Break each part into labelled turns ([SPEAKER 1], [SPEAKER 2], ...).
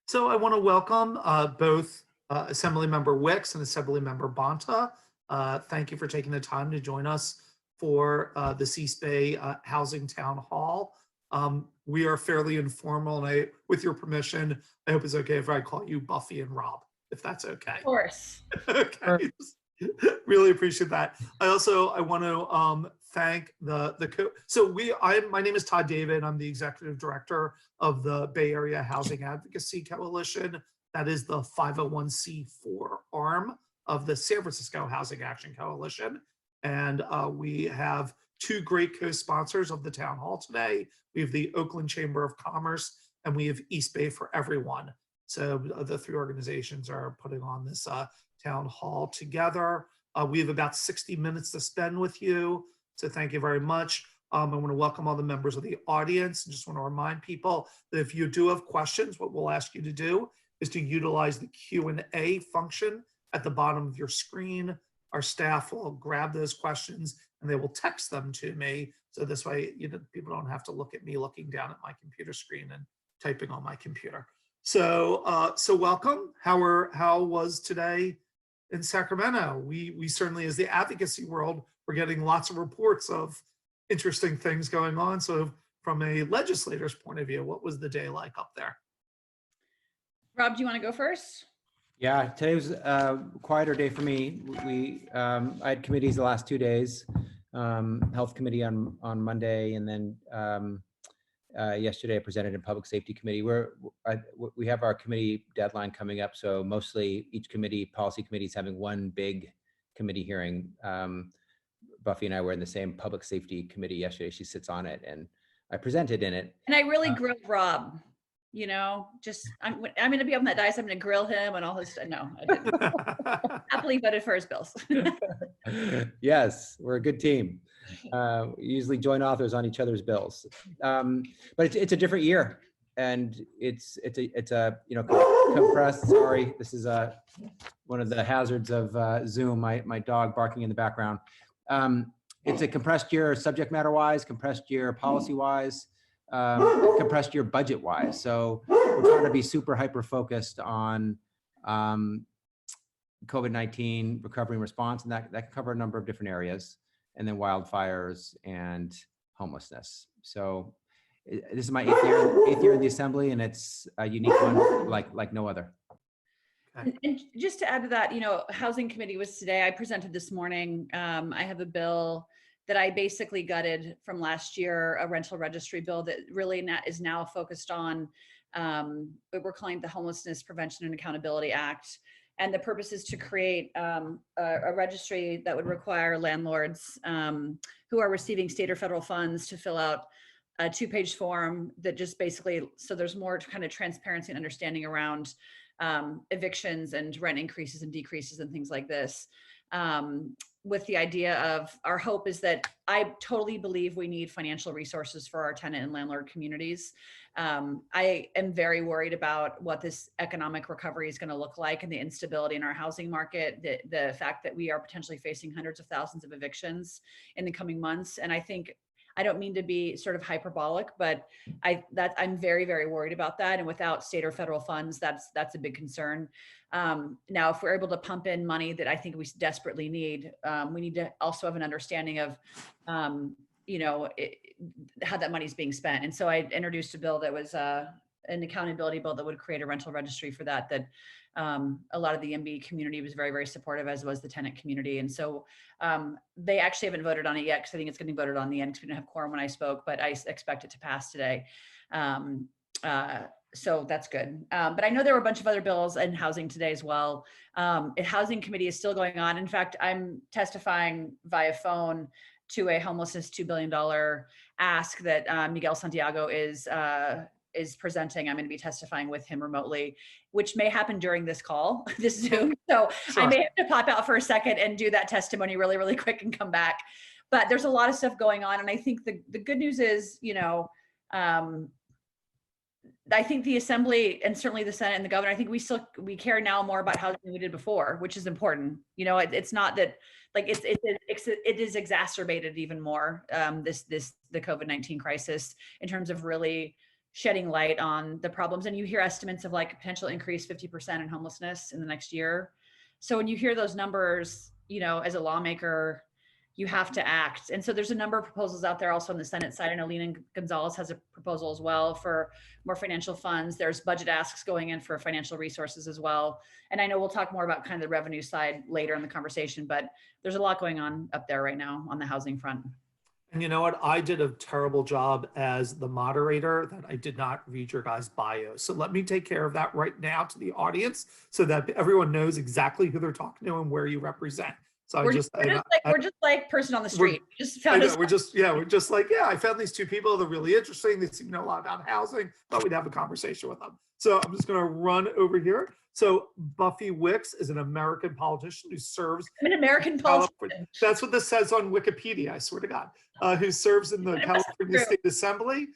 [SPEAKER 1] So I want to welcome both Assemblymember Wicks and Assemblymember Bonta. Thank you for taking the time to join us for the East Bay Housing Town Hall. We are fairly informal, and with your permission, I hope it's okay if I call you Buffy and Rob, if that's okay.
[SPEAKER 2] Of course.
[SPEAKER 1] Okay. Really appreciate that. I want to thank my name is Todd David. I'm the executive director of the Bay Area Housing Advocacy Coalition. That is the 501c4 arm of the San Francisco Housing Action Coalition. And we have two great co-sponsors of the town hall today. We have the Oakland Chamber of Commerce and we have East Bay for Everyone. So the three organizations are putting on this town hall together. We have about 60 minutes to spend with you. So thank you very much. I want to welcome all the members of the audience. I just want to remind people that if you do have questions, what we'll ask you to do is to utilize the Q&A function at the bottom of your screen. Our staff will grab those questions and they will text them to me. So this way, people don't have to look at me looking down at my computer screen and typing on my computer. So welcome. How was today in Sacramento? We certainly, as the advocacy world, we're getting lots of reports of interesting things going on. So from a legislator's point of view, what was the day like up there?
[SPEAKER 2] Rob, do you want to go first?
[SPEAKER 3] Yeah, today was a quieter day for me. I had committees the last 2 days, health committee on Monday, and then yesterday I presented in public safety committee. We have our committee deadline coming up, so mostly each policy committee is having one big committee hearing. Buffy and I were in the same public safety committee yesterday. She sits on it, and I presented in it.
[SPEAKER 2] And I really grilled Rob. I'm going to be on that dice. I'm going to grill him and all his stuff. No, I didn't. Happily voted for his bills.
[SPEAKER 3] Yes, we're a good team. We usually join authors on each other's bills, but it's a different year, and it's a compressed. Sorry, this is one of the hazards of Zoom. My dog barking in the background. It's a compressed year, subject matter wise, compressed year policy wise, compressed year budget wise. So we're trying to be super hyper focused on COVID-19 recovery and response, and that can cover a number of different areas, and then wildfires and homelessness. So this is my eighth year in the assembly, and it's a unique one like no other.
[SPEAKER 2] And just to add to that, housing committee was today. I presented this morning. I have a bill that I basically gutted from last year, a rental registry bill that really is now focused on what we're calling the Homelessness Prevention and Accountability Act. And the purpose is to create a registry that would require landlords who are receiving state or federal funds to fill out a 2-page form that just basically, so there's more kind of transparency and understanding around evictions and rent increases and decreases and things like this. With the idea of, our hope is that I totally believe we need financial resources for our tenant and landlord communities. I am very worried about what this economic recovery is going to look like and the instability in our housing market, the fact that we are potentially facing hundreds of thousands of evictions in the coming months. And I don't mean to be sort of hyperbolic, but I'm very, very worried about that. And without state or federal funds, that's a big concern. Now, if we're able to pump in money that I think we desperately need, we need to also have an understanding of, how that money is being spent. And so I introduced a bill that was an accountability bill that would create a rental registry for that a lot of the MB community was very, very supportive, as was the tenant community. And so they actually haven't voted on it yet, because I think it's getting voted on the end, because we didn't have quorum when I spoke, but I expect it to pass today. So that's good. But I know there were a bunch of other bills in housing today as well. Housing committee is still going on. In fact, I'm testifying via phone to a homelessness $2 billion ask that Miguel Santiago is presenting. I'm going to be testifying with him remotely, which may happen during this call, this Zoom. So sure. I may have to pop out for a second and do that testimony really, really quick and come back. But there's a lot of stuff going on. And I think the good news is, I think the Assembly and certainly the Senate and the governor, I think we care now more about housing than we did before, which is important. It's not that it is exacerbated even more, the COVID-19 crisis, in terms of really shedding light on the problems. And you hear estimates of like potential increase 50% in homelessness in the next year. So when you hear those numbers, you know, as a lawmaker, you have to act. And so there's a number of proposals out there also on the Senate side. I know Lena Gonzalez has a proposal as well for more financial funds. There's budget asks going in for financial resources as well. And I know we'll talk more about kind of the revenue side later in the conversation, but there's a lot going on up there right now on the housing front.
[SPEAKER 1] And you know what? I did a terrible job as the moderator that I did not read your guys' bios. So let me take care of that right now to the audience so that everyone knows exactly who they're talking to and where you represent. So
[SPEAKER 2] we're just like person on the street. Just found us.
[SPEAKER 1] We're just like, yeah, I found these two people. They're really interesting. They seem to know a lot about housing. Thought we'd have a conversation with them. So I'm just going to run over here. So Buffy Wicks is an American politician who serves.
[SPEAKER 2] I'm an American politician.
[SPEAKER 1] That's what this says on Wikipedia, I swear to God. Who serves in the California State Assembly.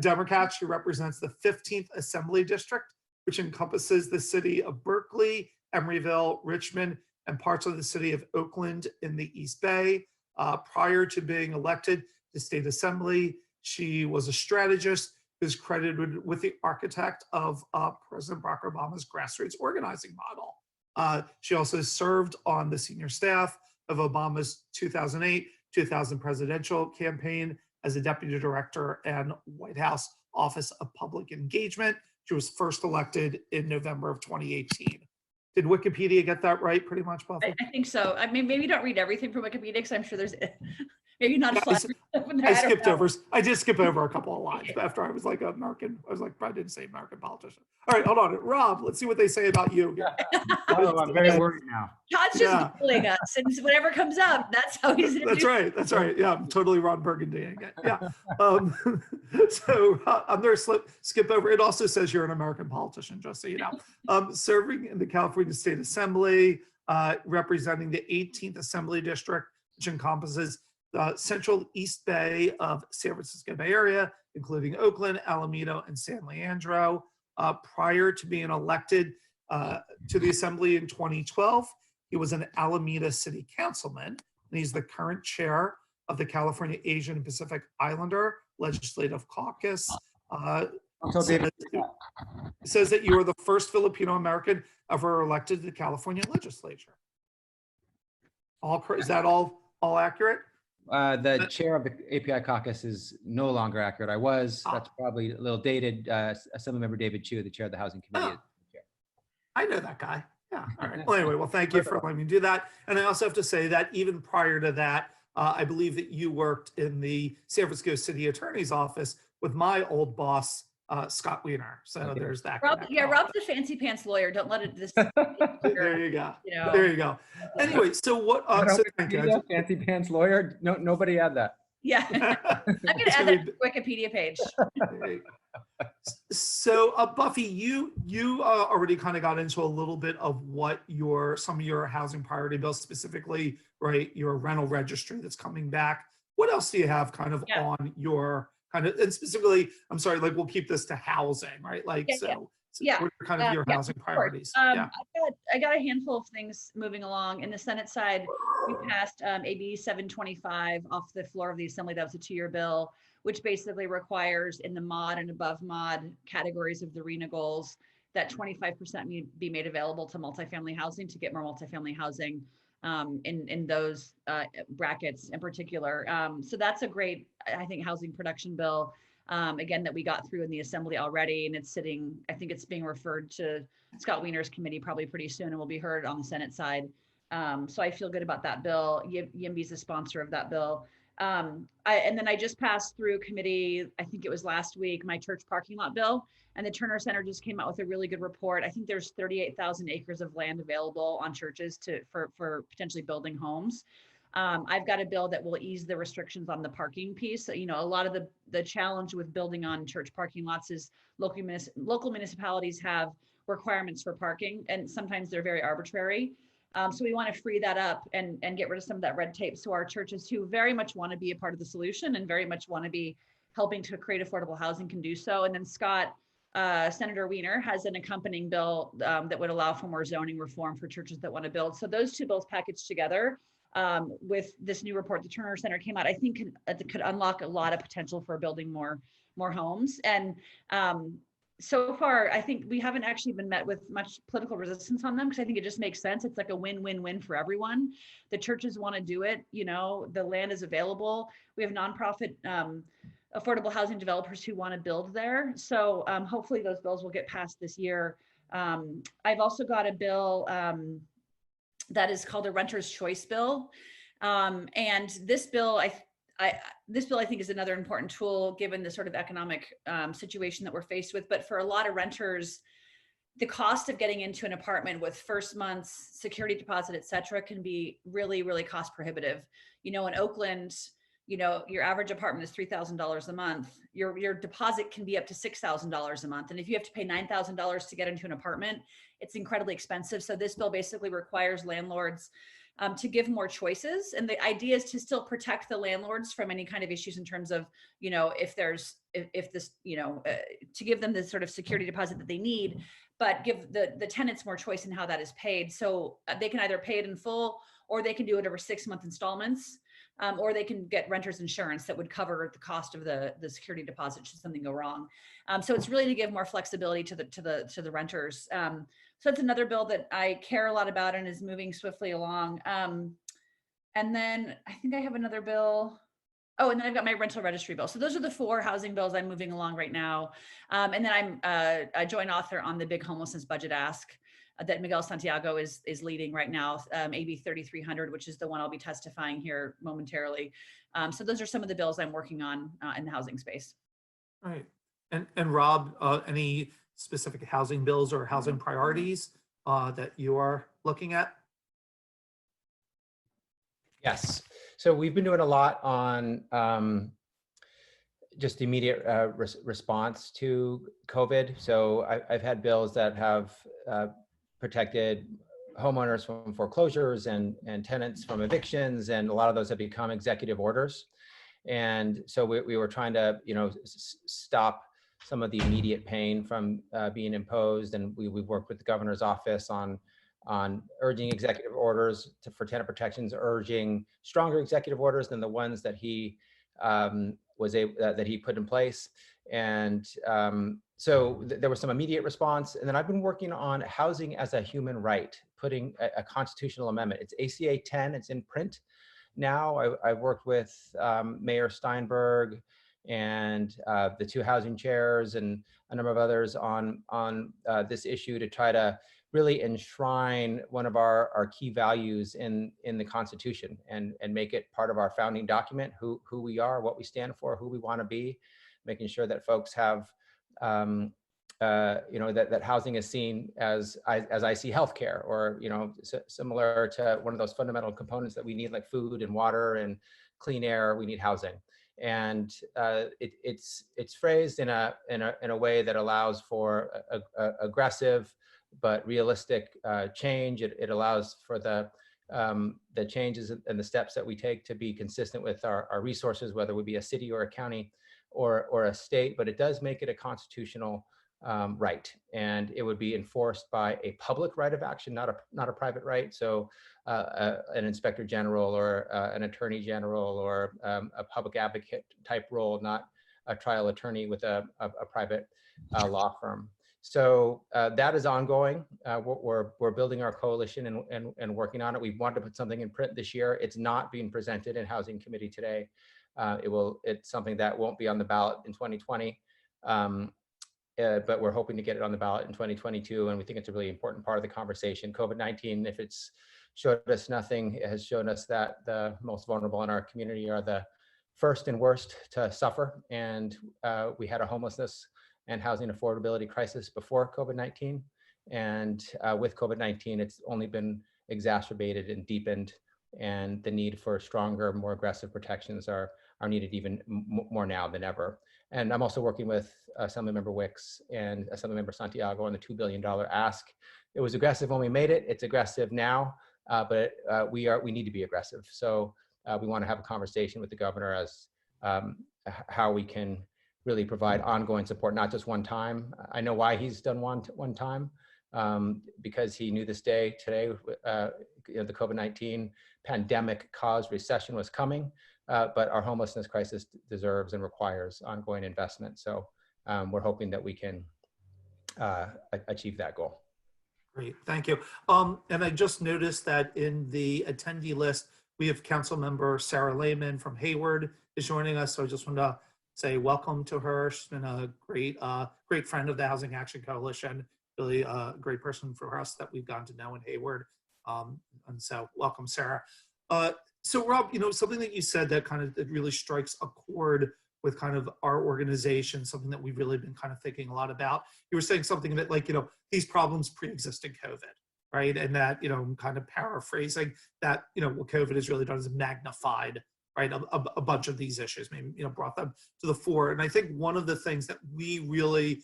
[SPEAKER 1] Democrat, she represents the 15th Assembly District, which encompasses the city of Berkeley, Emeryville, Richmond, and parts of the city of Oakland in the East Bay. Prior to being elected to State Assembly, she was a strategist who's credited with the architect of President Barack Obama's grassroots organizing model. She also served on the senior staff of Obama's 2008-2000 presidential campaign as a deputy director and White House Office of Public Engagement. She was first elected in November of 2018. Did Wikipedia get that right pretty much, Buffy?
[SPEAKER 2] I think so. I mean, maybe don't read everything from Wikipedia because I'm sure there's maybe not a
[SPEAKER 1] I did skip over a couple of lines after I was like American. I was like, I didn't say American politician. All right, hold on. Rob, let's see what they say about you.
[SPEAKER 3] Oh, I'm very worried now.
[SPEAKER 2] Todd's just Googling us, and whatever comes up, that's how he's
[SPEAKER 1] That's right. That's right. Yeah, I'm totally Ron Burgundy. Yeah. So I'm going to skip over. It also says you're an American politician, just so you know. Serving in the California State Assembly, representing the 18th Assembly District, which encompasses the central East Bay of San Francisco Bay Area, including Oakland, Alameda, and San Leandro. Prior to being elected to the Assembly in 2012, he was an Alameda City Councilman, and he's the current chair of the California Asian and Pacific Islander Legislative Caucus. It says that you are the first Filipino American ever elected to the California legislature. Is that all accurate?
[SPEAKER 3] The chair of the API caucus is no longer accurate. That's probably a little dated. Assemblymember David Chu, the chair of the housing committee.
[SPEAKER 1] I know that guy. Yeah. All right. Well, anyway, thank you for letting me do that. And I also have to say that even prior to that, I believe that you worked in the San Francisco City Attorney's Office with my old boss, Scott Wiener. So there's that.
[SPEAKER 2] Rob's the fancy pants lawyer. Don't let it.
[SPEAKER 1] There you go. There you go. Anyway, so what?
[SPEAKER 3] Fancy pants lawyer. No, nobody had that.
[SPEAKER 2] Yeah, I'm going to add that to the Wikipedia page.
[SPEAKER 1] So, Buffy, you already kind of got into a little bit of what some of your housing priority bills, specifically, right? Your rental registry that's coming back. What else do you have kind of on your kind of, and specifically, I'm sorry, like we'll keep this to housing, right? Like, what are kind of your housing priorities?
[SPEAKER 2] I got a handful of things moving along. In the Senate side, we passed AB 725 off the floor of the Assembly. That was a 2-year bill, which basically requires in the mod and above mod categories of the RENA goals that 25% be made available to multifamily housing to get more multifamily housing in those brackets in particular. So that's a great, I think, housing production bill. Again, that we got through in the Assembly already, and it's sitting, I think it's being referred to Scott Wiener's committee probably pretty soon and will be heard on the Senate side. So I feel good about that bill. YIMBY's the sponsor of that bill. And then I just passed through committee, I think it was last week, my church parking lot bill, and the Turner Center just came out with a really good report. I think there's 38,000 acres of land available on churches for potentially building homes. I've got a bill that will ease the restrictions on the parking piece. So, a lot of the challenge with building on church parking lots is local municipalities have requirements for parking, and sometimes they're very arbitrary. So we want to free that up and get rid of some of that red tape. So our churches who very much want to be a part of the solution and very much want to be helping to create affordable housing can do so. And then Senator Wiener has an accompanying bill that would allow for more zoning reform for churches that want to build. So those two bills packaged together with this new report the Turner Center came out, I think could unlock a lot of potential for building more more homes. And so far, I think we haven't actually been met with much political resistance on them, because I think it just makes sense. It's like a win-win-win for everyone. The churches want to do it, you know, the land is available. We have nonprofit affordable housing developers who want to build there. So hopefully those bills will get passed this year. I've also got a bill that is called a renter's choice bill. And this bill, this bill I think is another important tool given the sort of economic situation that we're faced with. But for a lot of renters, the cost of getting into an apartment with first month's security deposit, et cetera, can be really, really cost prohibitive. You know, in Oakland, you know, your average apartment is $3,000 a month. Your deposit can be up to $6,000 a month. And if you have to pay $9,000 to get into an apartment, it's incredibly expensive. So this bill basically requires landlords to give more choices. And the idea is to still protect the landlords from any kind of issues in terms of, you know, if this, you know, to give them the sort of security deposit that they need, but give the tenants more choice in how that is paid. So they can either pay it in full, or they can do it over 6-month installments, or they can get renter's insurance that would cover the cost of the security deposit should something go wrong. So it's really to give more flexibility to the renters. So it's another bill that I care a lot about and is moving swiftly along. And then I think I have another bill. Oh, and then I've got my rental registry bill. So those are the 4 housing bills I'm moving along right now. And then I'm a joint author on the big homelessness budget ask that Miguel Santiago is leading right now, AB 3300, which is the one I'll be testifying here momentarily. So those are some of the bills I'm working on in the housing space.
[SPEAKER 1] All right. And Rob, any specific housing bills or housing priorities that you are looking at?
[SPEAKER 3] Yes. So we've been doing a lot on just immediate response to COVID. So I've had bills that have protected homeowners from foreclosures and tenants from evictions, and a lot of those have become executive orders. And so we were trying to, you know, stop some of the immediate pain from being imposed, and we've worked with the governor's office on urging executive orders for tenant protections, urging stronger executive orders than the ones that he that he put in place. And so there was some immediate response. And then I've been working on housing as a human right, putting a constitutional amendment. It's ACA 10, it's in print now. I've worked with Mayor Steinberg and the 2 housing chairs and a number of others on this issue to try to really enshrine one of our key values in the Constitution and make it part of our founding document, who we are, what we stand for, who we want to be, making sure that folks have, you know, that housing is seen as I see healthcare, or, you know, similar to one of those fundamental components that we need, like food and water and clean air. We need housing. And it's phrased in a way that allows for aggressive but realistic change. It allows for the changes and the steps that we take to be consistent with our resources, whether we be a city or a county or a state. But it does make it a constitutional right, and it would be enforced by a public right of action, not a private right. So an inspector general or an attorney general or a public advocate type role, not a trial attorney with a private law firm. So that is ongoing. We're building our coalition and working on it. We wanted to put something in print this year. It's not being presented in Housing Committee today. It's something that won't be on the ballot in 2020. But we're hoping to get it on the ballot in 2022, and we think it's a really important part of the conversation. COVID-19, if it's showed us nothing, it has shown us that the most vulnerable in our community are the first and worst to suffer. And we had a homelessness and housing affordability crisis before COVID-19. And with COVID-19, it's only been exacerbated and deepened, and the need for stronger, more aggressive protections are needed even more now than ever. And I'm also working with Assemblymember Wicks and Assemblymember Santiago on the $2 billion ask. It was aggressive when we made it. It's aggressive now, but we need to be aggressive. So we want to have a conversation with the governor as how we can really provide ongoing support, not just one time. I know why he's done one time, because he knew this day today, the COVID-19 pandemic caused recession was coming. but our homelessness crisis deserves and requires ongoing investment. So we're hoping that we can achieve that goal.
[SPEAKER 1] Great, thank you. And I just noticed that in the attendee list, we have Council Member Sarah Lehman from Hayward is joining us. So I just want to say welcome to her. She's been a great friend of the Housing Action Coalition, really a great person for us that we've gotten to know in Hayward. And so welcome, Sarah. So Rob, something that you said that kind of that really strikes a chord with kind of our organization, something that we've really been kind of thinking a lot about. You were saying something a bit like, these problems pre-existing COVID, right? And that, I'm kind of paraphrasing that, what COVID has really done is magnified, right, a bunch of these issues, maybe, brought them to the fore. And I think one of the things that we really,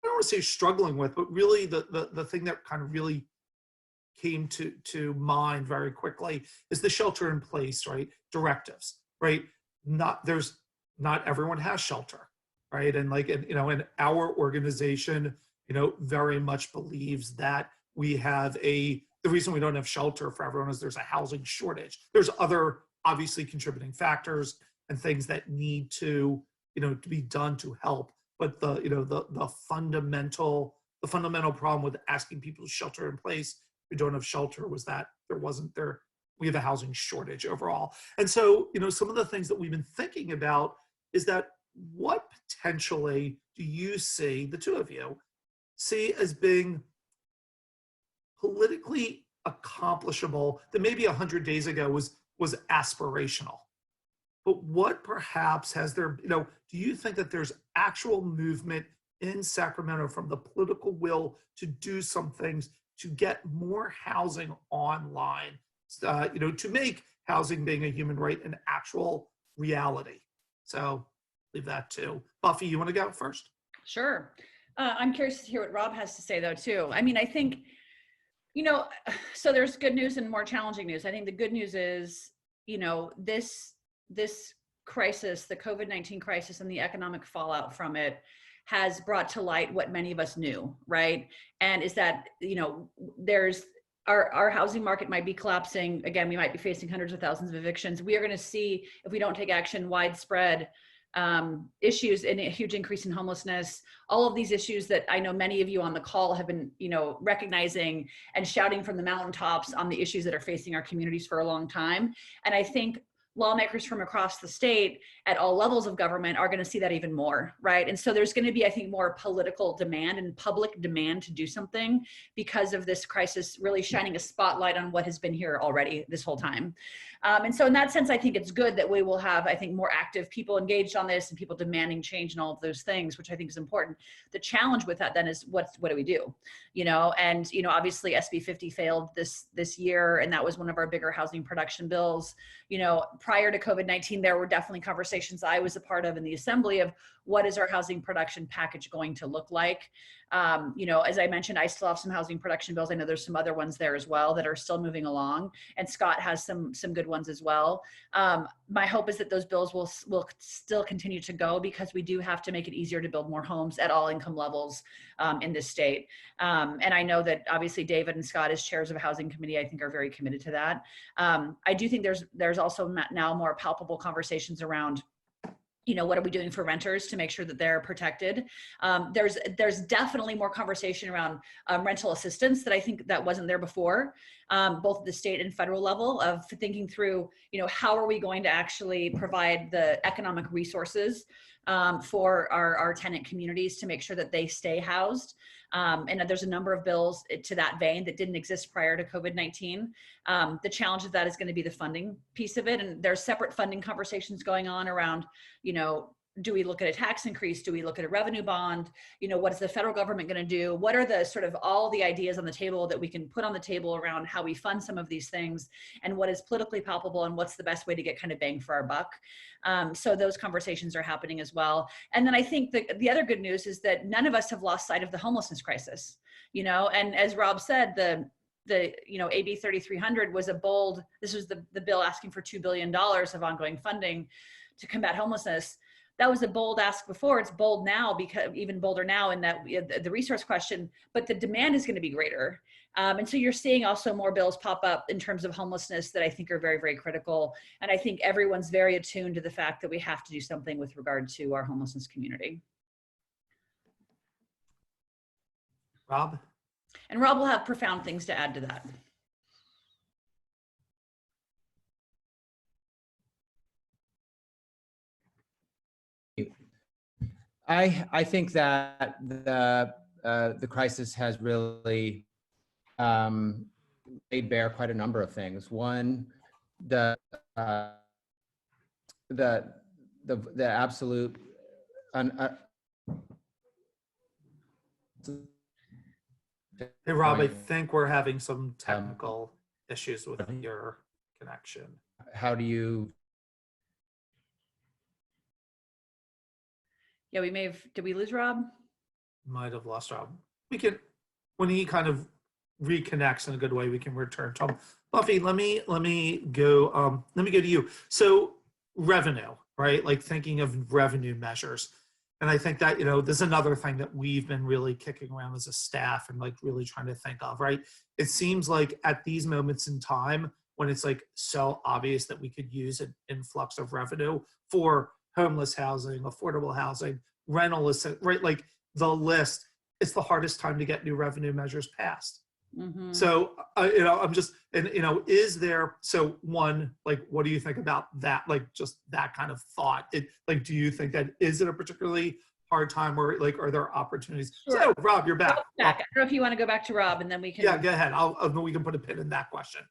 [SPEAKER 1] I don't want to say struggling with, but really the thing that kind of really came to mind very quickly is the shelter in place, right, directives, right? Not everyone has shelter, right? And and our organization, very much believes that we have the reason we don't have shelter for everyone is there's a housing shortage. There's other obviously contributing factors and things that need to be done to help. But the fundamental problem with asking people to shelter in place who don't have shelter was that we have a housing shortage overall. And so, some of the things that we've been thinking about is that what potentially do you see, the two of you, see as being politically accomplishable that maybe 100 days ago was aspirational? But what perhaps has there, do you think that there's actual movement in Sacramento from the political will to do some things to get more housing online, to make housing being a human right an actual reality? So leave that to Buffy. You want to go first? Sure.
[SPEAKER 2] I'm curious to hear what Rob has to say though too. I mean, I think, so there's good news and more challenging news. I think the good news is, this crisis, the COVID-19 crisis and the economic fallout from it has brought to light what many of us knew, right? And is that, there's our housing market might be collapsing. Again, we might be facing hundreds of thousands of evictions. We are going to see, if we don't take action, widespread issues and a huge increase in homelessness. All of these issues that I know many of you on the call have been, recognizing and shouting from the mountaintops on the issues that are facing our communities for a long time. And I think lawmakers from across the state at all levels of government are going to see that even more, right? And so there's going to be, I think, more political demand and public demand to do something because of this crisis really shining a spotlight on what has been here already this whole time. And so in that sense, I think it's good that we will have, I think, more active people engaged on this and people demanding change and all of those things, which I think is important. The challenge with that then is what do we do? And obviously SB 50 failed this year, and that was one of our bigger housing production bills. Prior to COVID-19, there were definitely conversations I was a part of in the assembly of what is our housing production package going to look like. As I mentioned, I still have some housing production bills. I know there's some other ones there as well that are still moving along, and Scott has some good ones as well. My hope is that those bills will still continue to go because we do have to make it easier to build more homes at all income levels in this state. And I know that obviously David and Scott as chairs of a housing committee, I think are very committed to that. I do think there's also now more palpable conversations around what are we doing for renters to make sure that they're protected? There's definitely more conversation around rental assistance that I think that wasn't there before, both at the state and federal level, of thinking through, how are we going to actually provide the economic resources for our tenant communities to make sure that they stay housed. And there's a number of bills to that vein that didn't exist prior to COVID-19. The challenge of that is going to be the funding piece of it. And there's separate funding conversations going on around, do we look at a tax increase? Do we look at a revenue bond? What is the federal government going to do? What are the sort of all the ideas on the table that we can put on the table around how we fund some of these things, and what is politically palpable, and what's the best way to get kind of bang for our buck? So those conversations are happening as well. And then I think the other good news is that none of us have lost sight of the homelessness crisis, and as Rob said, the AB 3300 was this was the bill asking for $2 billion of ongoing funding to combat homelessness. that was a bold ask before. It's bold now, because even bolder now in that the resource question, but the demand is going to be greater. And so you're seeing also more bills pop up in terms of homelessness that I think are very, very critical. And I think everyone's very attuned to the fact that we have to do something with regard to our homelessness community.
[SPEAKER 1] Rob?
[SPEAKER 2] And Rob will have profound things to add to that.
[SPEAKER 3] I think that the crisis has really laid bare quite a number of things. One, the absolute
[SPEAKER 1] Hey, Rob, I think we're having some technical issues with your connection.
[SPEAKER 3] How do you?
[SPEAKER 2] Yeah, we may have, did we lose Rob?
[SPEAKER 1] Might have lost Rob. We can, when he kind of reconnects in a good way, we can return to him. Buffy, let me go to you. So revenue, right? Like thinking of revenue measures. And I think that, this is another thing that we've been really kicking around as a staff and like really trying to think of, right? It seems like at these moments in time, when it's like so obvious that we could use an influx of revenue for homeless housing, affordable housing, rental, right? Like the list, it's the hardest time to get new revenue measures passed.
[SPEAKER 2] Mm-hmm.
[SPEAKER 1] So, I'm just, and, is there, so one, like, what do you think about that? Like, just that kind of thought, do you think that, is it a particularly hard time or like, are there opportunities?
[SPEAKER 2] Sure.
[SPEAKER 1] So Rob, you're back.
[SPEAKER 2] I don't know if you want to go back to Rob and then we can.
[SPEAKER 1] Yeah, go ahead. We can put a pin in that question.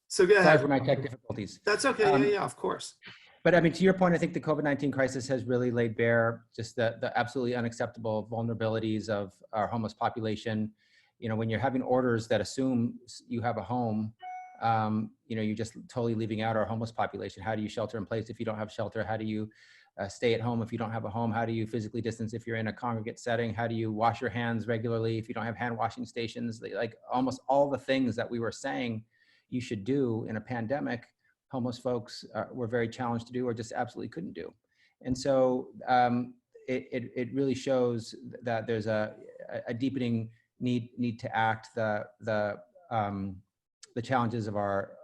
[SPEAKER 1] So go ahead.
[SPEAKER 3] Sorry for my tech difficulties.
[SPEAKER 1] That's okay. Yeah, of course.
[SPEAKER 3] But I mean, to your point, I think the COVID-19 crisis has really laid bare just the absolutely unacceptable vulnerabilities of our homeless population. When you're having orders that assume you have a home, you're just totally leaving out our homeless population. How do you shelter in place if you don't have shelter? How do you stay at home if you don't have a home? How do you physically distance if you're in a congregate setting? How do you wash your hands regularly if you don't have hand washing stations? Like almost all the things that we were saying you should do in a pandemic, homeless folks were very challenged to do or just absolutely couldn't do. And so it really shows that there's a deepening need to act. The challenges of our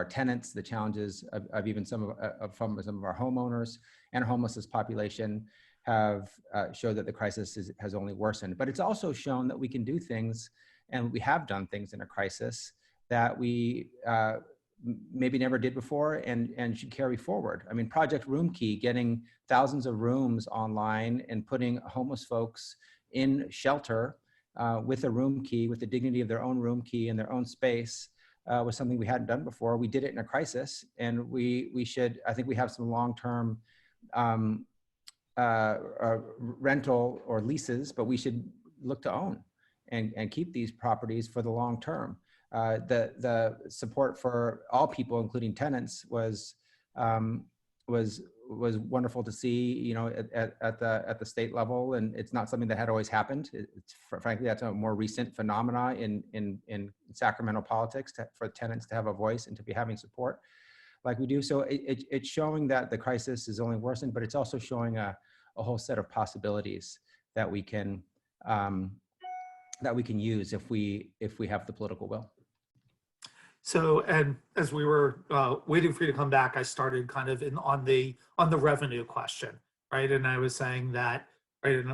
[SPEAKER 3] tenants, the challenges of even some of our homeowners and our homelessness population have showed that the crisis has only worsened. But it's also shown that we can do things, and we have done things in a crisis that we maybe never did before and should carry forward. I mean, Project Room Key, getting thousands of rooms online and putting homeless folks in shelter with a room key, with the dignity of their own room key and their own space, was something we hadn't done before. We did it in a crisis, and we should, I think we have some long-term rental or leases, but we should look to own and keep these properties for the long term. The support for all people, including tenants, was wonderful to see, at the state level, and it's not something that had always happened. Frankly, that's a more recent phenomena in Sacramento politics for tenants to have a voice and to be having support like we do. So it's showing that the crisis is only worsened, but it's also showing a whole set of possibilities that we can use if we have the political will.
[SPEAKER 1] So, and as we were waiting for you to come back, I started kind of on the revenue question, right? And I was saying that, right,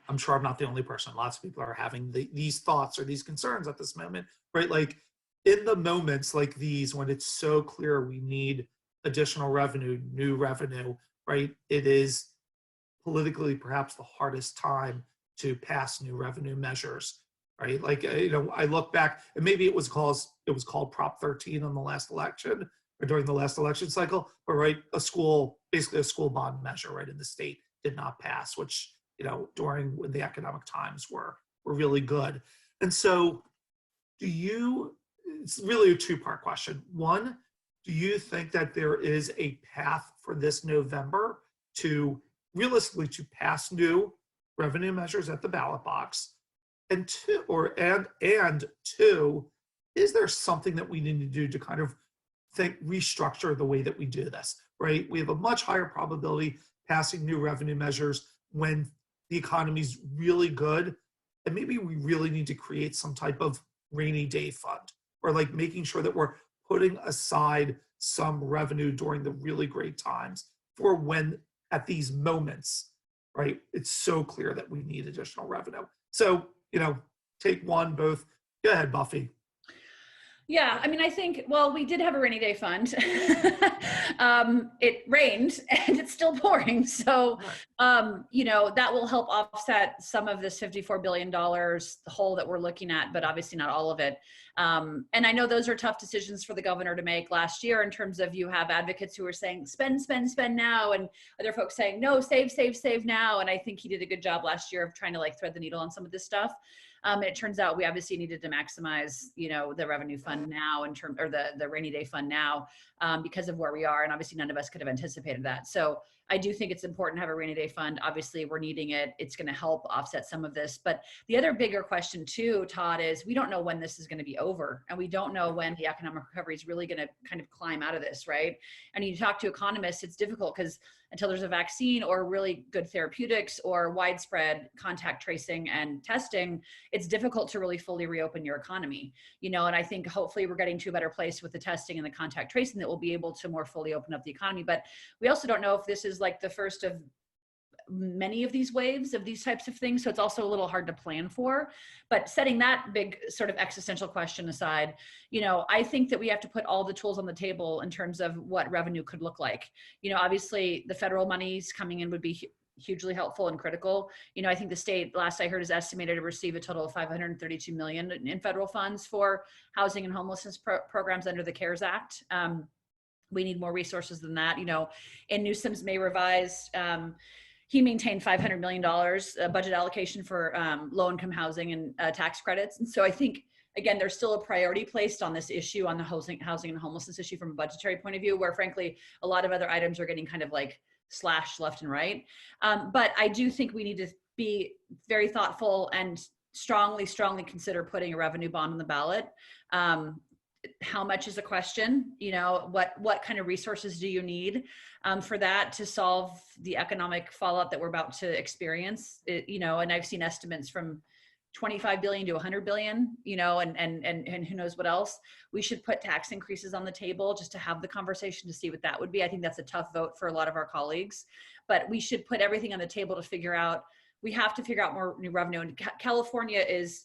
[SPEAKER 1] I'm sure I'm not the only person. Lots of people are having these thoughts or these concerns at this moment, right? Like in the moments like these, when it's so clear we need additional revenue, new revenue, right? It is politically perhaps the hardest time to pass new revenue measures. Right, like I look back, and maybe it was called Prop 13 on the last election or during the last election cycle, but right, basically a school bond measure, right, in the state did not pass, which during when the economic times were really good. And so, it's really a two-part question. One, do you think that there is a path for this November to realistically to pass new revenue measures at the ballot box? And two, is there something that we need to do to kind of restructure the way that we do this, right? We have a much higher probability passing new revenue measures when the economy's really good. And maybe we really need to create some type of rainy day fund, or like making sure that we're putting aside some revenue during the really great times for when at these moments, right, it's so clear that we need additional revenue. So, take one, both. Go ahead, Buffy.
[SPEAKER 2] Yeah, I mean, I think, well, we did have a rainy day fund. It rained and it's still pouring. So, that will help offset some of this $54 billion hole that we're looking at, but obviously not all of it. And I know those are tough decisions for the governor to make last year, in terms of, you have advocates who are saying, spend, spend, spend now, and other folks saying, no, save, save, save now. And I think he did a good job last year of trying to thread the needle on some of this stuff. And it turns out we obviously needed to maximize, the revenue fund now or the rainy day fund now, because of where we are. And obviously none of us could have anticipated that. So I do think it's important to have a rainy day fund. Obviously we're needing it. It's going to help offset some of this. But the other bigger question too, Todd, is we don't know when this is going to be over. And we don't know when the economic recovery is really going to kind of climb out of this, right? And you talk to economists, it's difficult because until there's a vaccine or really good therapeutics or widespread contact tracing and testing, it's difficult to really fully reopen your economy, and I think hopefully we're getting to a better place with the testing and the contact tracing that we'll be able to more fully open up the economy. But we also don't know if this is like the first of many of these waves of these types of things. So it's also a little hard to plan for. But setting that big sort of existential question aside, I think that we have to put all the tools on the table in terms of what revenue could look like. Obviously the federal monies coming in would be hugely helpful and critical. I think the state, last I heard, is estimated to receive a total of $532 million in federal funds for housing and homelessness programs under the CARES Act. We need more resources than that. In Newsom's May revised, he maintained $500 million budget allocation for low-income housing and tax credits. And so I think, again, there's still a priority placed on this issue, on the housing and homelessness issue from a budgetary point of view, where frankly, a lot of other items are getting kind of slashed left and right. But I do think we need to be very thoughtful and strongly consider putting a revenue bond on the ballot. How much is a question? What kind of resources do you need for that to solve the economic fallout that we're about to experience? And I've seen estimates from 25 billion to 100 billion, and who knows what else. We should put tax increases on the table just to have the conversation to see what that would be. I think that's a tough vote for a lot of our colleagues, but we should put everything on the table to figure out. We have to figure out more new revenue. And California is,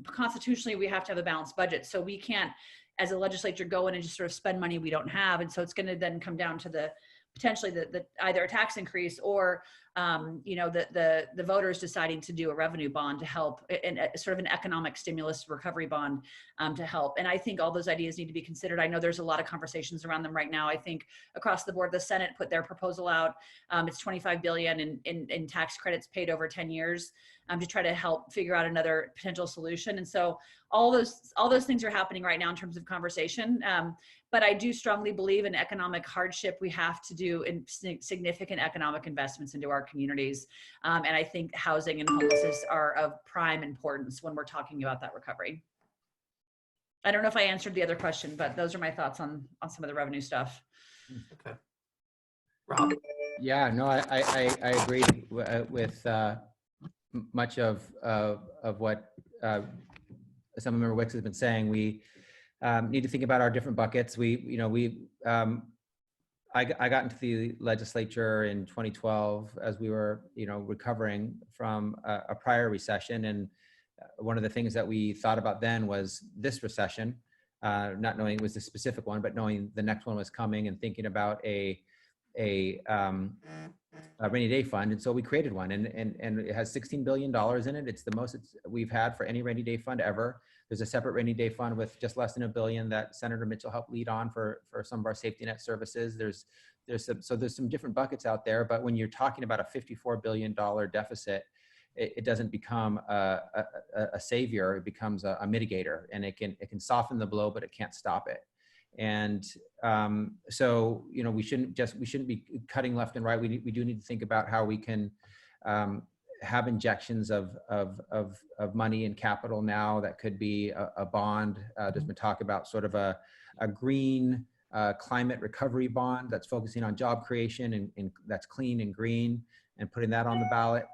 [SPEAKER 2] constitutionally, we have to have a balanced budget. So we can't, as a legislature, go in and just sort of spend money we don't have. And so it's going to then come down to potentially the either a tax increase or the voters deciding to do a revenue bond to help, and sort of an economic stimulus recovery bond to help. And I think all those ideas need to be considered. I know there's a lot of conversations around them right now. I think across the board, the Senate put their proposal out. It's 25 billion in tax credits paid over 10 years to try to help figure out another potential solution. And so all those things are happening right now in terms of conversation. But I do strongly believe in economic hardship. We have to do significant economic investments into our communities. And I think housing and homelessness are of prime importance when we're talking about that recovery. I don't know if I answered the other question, but those are my thoughts on some of the revenue stuff.
[SPEAKER 1] Okay. Rob?
[SPEAKER 3] Yeah, no, I agree with much of what some member Wicks has been saying. We need to think about our different buckets. I got into the legislature in 2012 as we were, recovering from a prior recession. And one of the things that we thought about then was this recession, not knowing it was the specific one, but knowing the next one was coming and thinking about a rainy day fund. And so we created one, and it has $16 billion in it. It's the most we've had for any rainy day fund ever. There's a separate rainy day fund with just less than $1 billion that Senator Mitchell helped lead on for some of our safety net services. There's some different buckets out there, but when you're talking about a $54 billion deficit, it doesn't become a savior. It becomes a mitigator, and it can soften the blow, but it can't stop it. And so we shouldn't be cutting left and right. We do need to think about how we can have injections of money and capital now. That could be a bond. There's been talk about sort of a green climate recovery bond that's focusing on job creation and that's clean and green, and putting that on the ballot.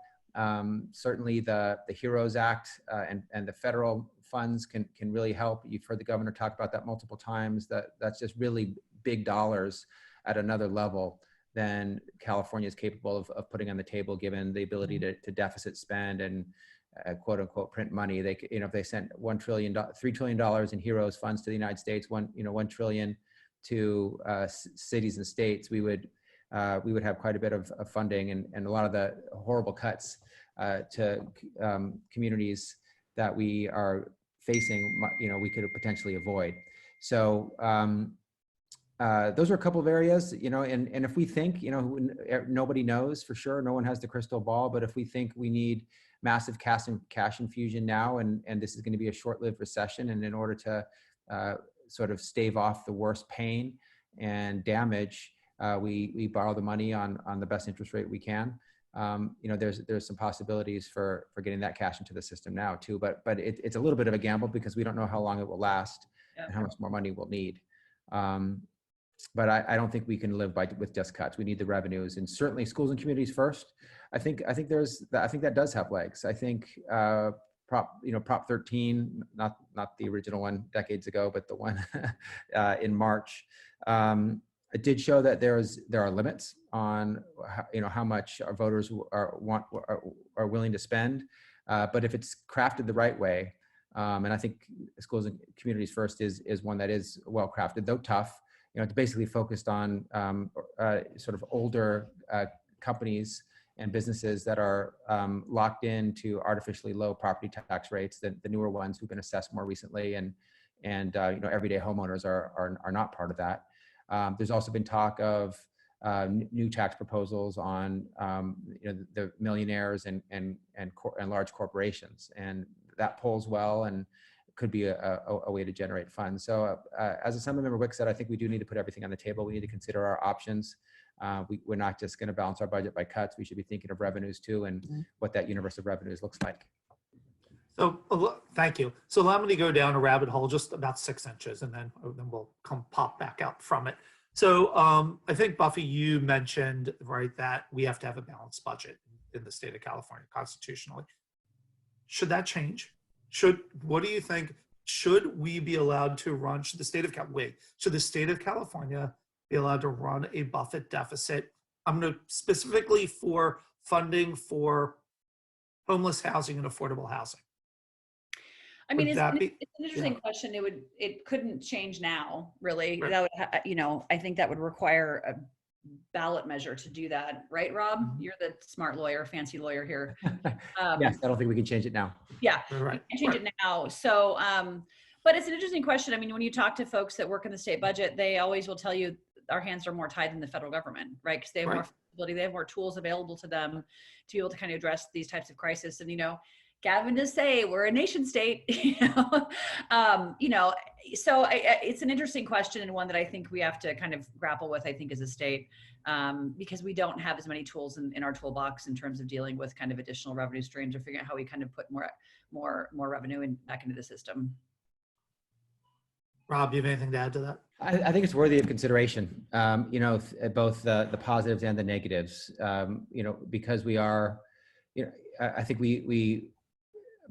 [SPEAKER 3] Certainly the HEROES Act and the federal funds can really help. You've heard the governor talk about that multiple times. That's just really big dollars at another level than California is capable of putting on the table, given the ability to deficit spend and quote unquote print money. They, if they sent $3 trillion in HEROES funds to the United States, $1 trillion to cities and states, we would have quite a bit of funding, and a lot of the horrible cuts to communities that we are facing, we could potentially avoid. So those are a couple of areas, and if we think, nobody knows for sure, no one has the crystal ball, but if we think we need massive cash infusion now, and this is going to be a short-lived recession, and in order to sort of stave off the worst pain and damage, we borrow the money on the best interest rate we can. There's some possibilities for getting that cash into the system now too, but it's a little bit of a gamble because we don't know how long it will last and how much more money we'll need. But I don't think we can live with just cuts. We need the revenues, and certainly schools and communities first. I think that does have legs. I think Prop 13, not the original one decades ago, but the one in March. It did show that there are limits on how much our voters are willing to spend, but if it's crafted the right way, and I think schools and communities first is one that is well crafted, though tough. It's basically focused on sort of older companies and businesses that are locked into artificially low property tax rates. The newer ones who've been assessed more recently, and everyday homeowners are not part of that. There's also been talk of new tax proposals on the millionaires and large corporations, and that polls well and could be a way to generate funds. So as Assemblymember Wicks said, I think we do need to put everything on the table. We need to consider our options. We're not just going to balance our budget by cuts. We should be thinking of revenues too, and what that universe of revenues looks like.
[SPEAKER 1] So thank you. So allow me to go down a rabbit hole just about 6 inches, and then we'll pop back out from it. So I think, Buffy, you mentioned, right, that we have to have a balanced budget in the state of California constitutionally. Should that change? What do you think? Should we be allowed to run? Should the state of California be allowed to run a Buffett deficit? I'm going to specifically for funding for homeless housing and affordable housing.
[SPEAKER 2] I mean, it's an interesting question. It couldn't change now, really.
[SPEAKER 1] Right.
[SPEAKER 2] That would, I think that would require a ballot measure to do that, right, Rob? You're the smart lawyer, fancy lawyer here.
[SPEAKER 3] Yes, I don't think we can change it now.
[SPEAKER 2] Yeah,
[SPEAKER 1] Right.
[SPEAKER 2] we can change it now. So, but it's an interesting question. I mean, when you talk to folks that work in the state budget, they always will tell you our hands are more tied than the federal government, right? Because they have more flexibility, they have more tools available to them to be able to kind of address these types of crises. And Gavin does say we're a nation state, so it's an interesting question, and one that I think we have to kind of grapple with, I think, as a state, because we don't have as many tools in our toolbox in terms of dealing with kind of additional revenue streams or figuring out how we kind of put more revenue back into the system.
[SPEAKER 1] Rob, you have anything to add to that?
[SPEAKER 3] I think it's worthy of consideration, both the positives and the negatives, because we are, I think we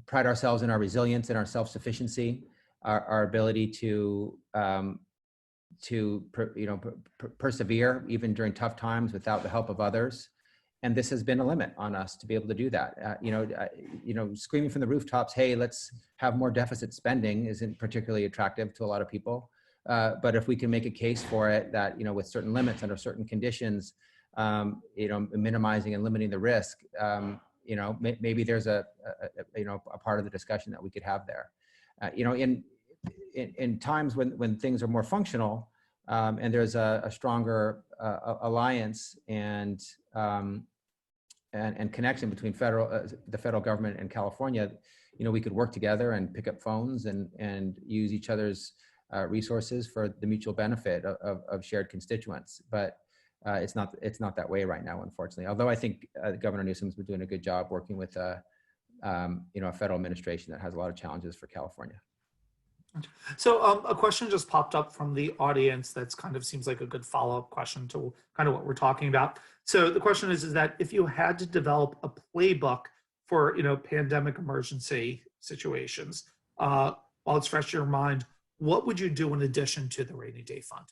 [SPEAKER 3] pride ourselves in our resilience and our self-sufficiency, our ability to persevere even during tough times without the help of others. And this has been a limit on us to be able to do that. Screaming from the rooftops, hey, let's have more deficit spending isn't particularly attractive to a lot of people. But if we can make a case for it that, with certain limits under certain conditions, minimizing and limiting the risk, maybe there's a part of the discussion that we could have there. In times when things are more functional, and there's a stronger alliance and connection between the federal government and California, we could work together and pick up phones and use each other's resources for the mutual benefit of shared constituents. But it's not that way right now, unfortunately. Although I think Governor Newsom's been doing a good job working with a federal administration that has a lot of challenges for California.
[SPEAKER 1] So a question just popped up from the audience that's kind of seems like a good follow-up question to kind of what we're talking about. So the question is that if you had to develop a playbook for, pandemic emergency situations, while it's fresh in your mind, what would you do in addition to the rainy day fund?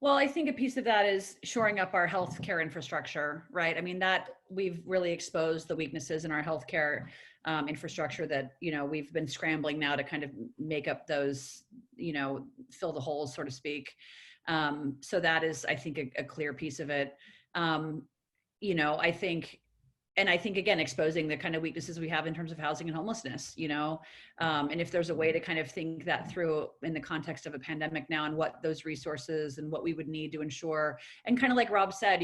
[SPEAKER 2] Well, I think a piece of that is shoring up our healthcare infrastructure, right? I mean, that we've really exposed the weaknesses in our healthcare infrastructure that, we've been scrambling now to kind of make up those, fill the holes, so to speak. So that is, I think, a clear piece of it. I think, again, exposing the kind of weaknesses we have in terms of housing and homelessness, and if there's a way to kind of think that through in the context of a pandemic now and what those resources and what we would need to ensure. And kind of like Rob said,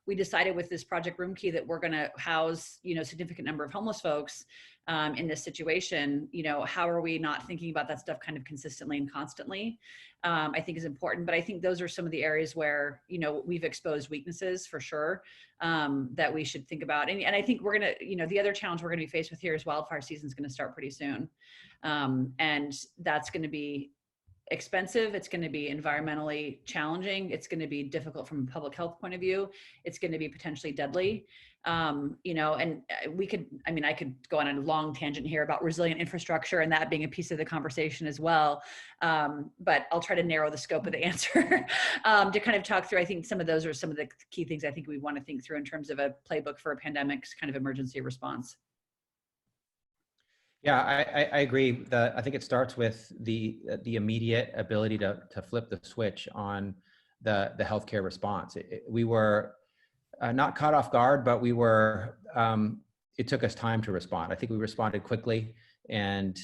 [SPEAKER 2] we decided with this Project Room Key that we're going to house, a significant number of homeless folks in this situation. How are we not thinking about that stuff kind of consistently and constantly? I think is important, but I think those are some of the areas where, we've exposed weaknesses for sure, that we should think about. And I think we're going to, the other challenge we're going to be faced with here is wildfire season is going to start pretty soon. And that's going to be expensive. It's going to be environmentally challenging. It's going to be difficult from a public health point of view. It's going to be potentially deadly. And I could go on a long tangent here about resilient infrastructure and that being a piece of the conversation as well. But I'll try to narrow the scope of the answer to kind of talk through. I think some of those are some of the key things I think we want to think through in terms of a playbook for a pandemic's kind of emergency response.
[SPEAKER 3] Yeah, I agree. I think it starts with the immediate ability to flip the switch on the healthcare response. We were not caught off guard, but we were. It took us time to respond. I think we responded quickly and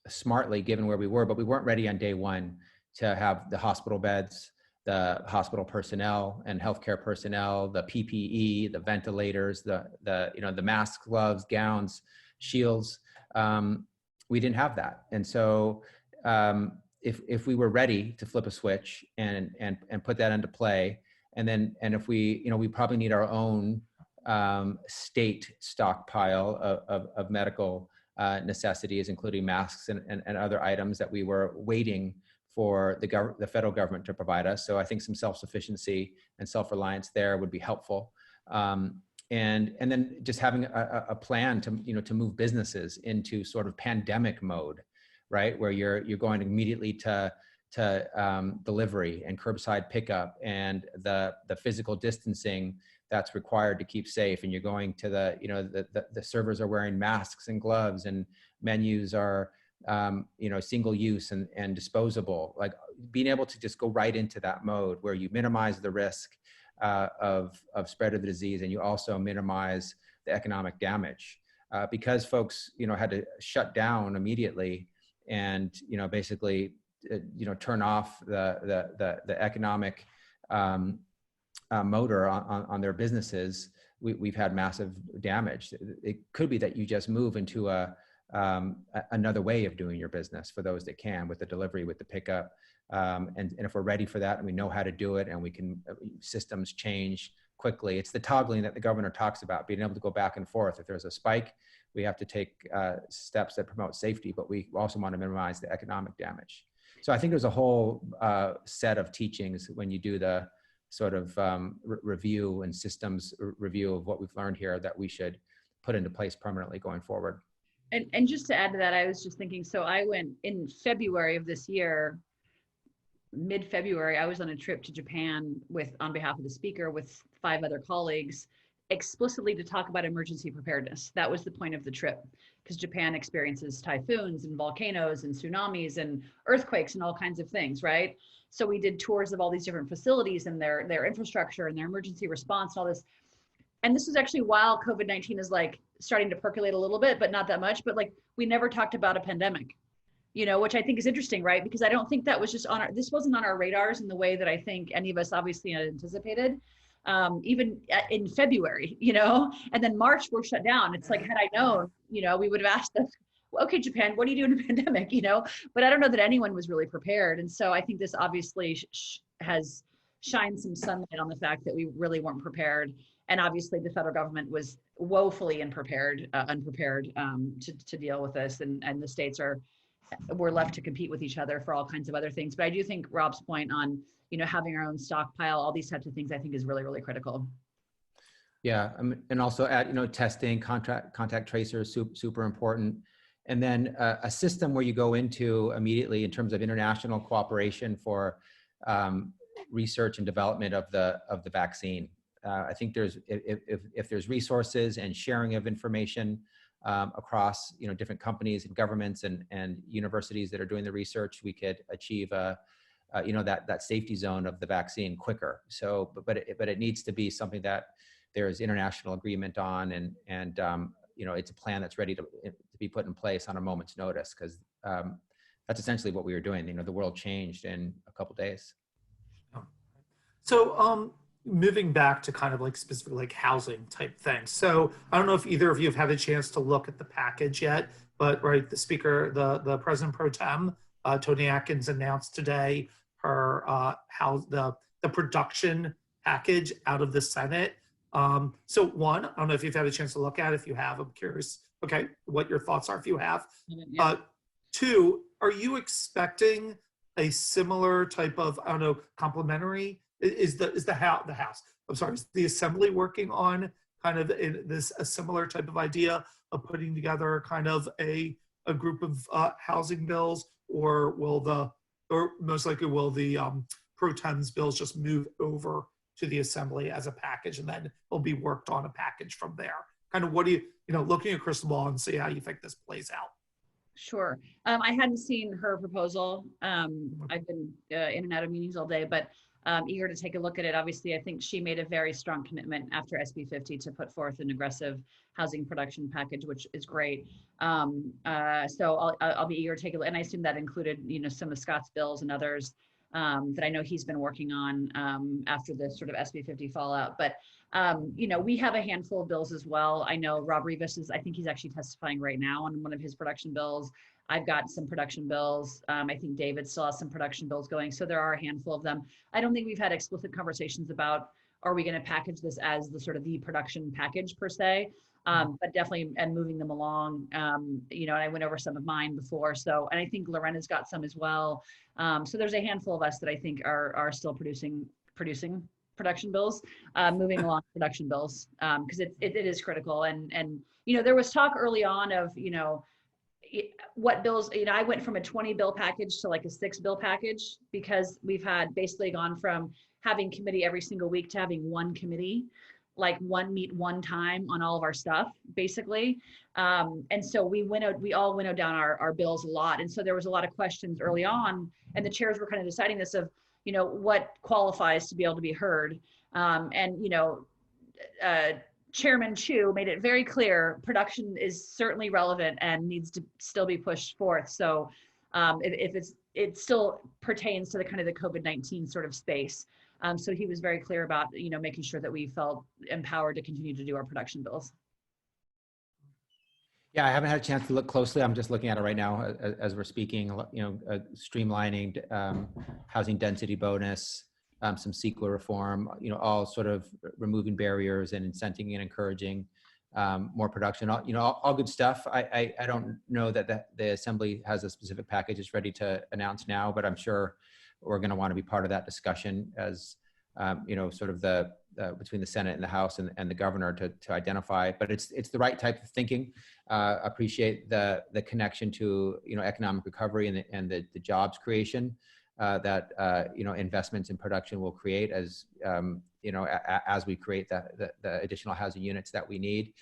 [SPEAKER 3] smartly, given where we were, but we weren't ready on day one to have the hospital beds, the hospital personnel and healthcare personnel, the PPE, the ventilators, the masks, gloves, gowns, shields. We didn't have that. And so if we were ready to flip a switch and put that into play, and if we probably need our own state stockpile of medical necessities, including masks and other items that we were waiting for the federal government to provide us. So I think some self-sufficiency and self-reliance there would be helpful. And then just having a plan to move businesses into sort of pandemic mode, right? Where you're going immediately to delivery and curbside pickup and the physical distancing that's required to keep safe. And you're going to the servers are wearing masks and gloves, and menus are single use and disposable. Like being able to just go right into that mode where you minimize the risk of spread of the disease, and you also minimize the economic damage because folks had to shut down immediately and basically turn off the economic motor on their businesses. We've had massive damage. It could be that you just move into another way of doing your business for those that can, with the delivery, with the pickup. And if we're ready for that and we know how to do it, and we can, systems change quickly. It's the toggling that the governor talks about, being able to go back and forth. If there's a spike, we have to take steps that promote safety, but we also want to minimize the economic damage. So I think there's a whole set of teachings when you do the sort of review and systems review of what we've learned here that we should put into place permanently going forward.
[SPEAKER 2] And just to add to that, I was just thinking, so I went in February of this year, mid-February, I was on a trip to Japan on behalf of the speaker with 5 other colleagues, explicitly to talk about emergency preparedness. That was the point of the trip, because Japan experiences typhoons and volcanoes and tsunamis and earthquakes and all kinds of things, right? So we did tours of all these different facilities and their infrastructure and their emergency response and all this. And this was actually while COVID-19 is like starting to percolate a little bit, but not that much. But like, we never talked about a pandemic, which I think is interesting, right? Because I don't think that was just this wasn't on our radars in the way that I think any of us obviously had anticipated, even in February, and then March we're shut down. It's like, had I known, we would have asked them, okay, Japan, what do you do in a pandemic, but I don't know that anyone was really prepared. And so I think this obviously has shined some sunlight on the fact that we really weren't prepared. And obviously the federal government was woefully unprepared to deal with this. And the states were left to compete with each other for all kinds of other things. But I do think Rob's point on, having our own stockpile, all these types of things, I think is really, really critical.
[SPEAKER 3] Yeah, and also testing, contact tracers, super important. And then a system where you go into immediately in terms of international cooperation for research and development of the vaccine. I think if there's resources and sharing of information across different companies and governments and universities that are doing the research, we could achieve that safety zone of the vaccine quicker. So, but it needs to be something that there is international agreement on, and it's a plan that's ready to be put in place on a moment's notice, because that's essentially what we were doing. The world changed in a couple days.
[SPEAKER 1] So moving back to kind of like specific like housing type things. So I don't know if either of you have had a chance to look at the package yet, but right, the speaker, the president pro tem, Tony Atkins, announced today her how the production package out of the Senate. So one, I don't know if you've had a chance to look at it. If you have, I'm curious, okay, what your thoughts are if you have.
[SPEAKER 2] Yeah.
[SPEAKER 1] Two, are you expecting a similar type of, I don't know, complementary? Is the house, I'm sorry, is the assembly working on kind of a similar type of idea of putting together kind of a group of housing bills, or most likely will the pro tem's bills just move over to the assembly as a package, and then will be worked on a package from there? Kind of what do you looking at crystal ball and see how you think this plays out?
[SPEAKER 2] Sure. I hadn't seen her proposal. I've been in and out of meetings all day, but eager to take a look at it. Obviously, I think she made a very strong commitment after SB 50 to put forth an aggressive housing production package, which is great. So I'll be eager to take a look. And I assume that included, some of Scott's bills and others that I know he's been working on after the sort of SB 50 fallout. But, we have a handful of bills as well. I know Rob Rivas I think he's actually testifying right now on one of his production bills. I've got some production bills. I think David still has some production bills going. So there are a handful of them. I don't think we've had explicit conversations about, are we going to package this as the sort of the production package per se? But definitely, and moving them along, and I went over some of mine before. So, and I think Lorena's got some as well. So there's a handful of us that I think are still producing production bills, moving along production bills, because it is critical. And there was talk early on of, what bills, I went from a 20 bill package to like a 6 bill package, because we've had basically gone from having committee every single week to having one committee, like meet one time on all of our stuff, basically. And so we all winnowed down our bills a lot. And so there was a lot of questions early on, and the chairs were kind of deciding this of, what qualifies to be able to be heard. Chairman Chu made it very clear production is certainly relevant and needs to still be pushed forth. So it still pertains to the kind of the COVID-19 sort of space. So he was very clear about, making sure that we felt empowered to continue to do our production bills.
[SPEAKER 3] Yeah, I haven't had a chance to look closely. I'm just looking at it right now as we're speaking. Streamlining housing density bonus, some CEQA reform. All sort of removing barriers and incenting and encouraging more production. All good stuff. I don't know that the Assembly has a specific package it's ready to announce now, but I'm sure we're going to want to be part of that discussion as sort of the between the Senate and the House and the governor to identify. But it's the right type of thinking. Appreciate the connection to economic recovery and the jobs creation that investments in production will create as as we create the additional housing units that we need.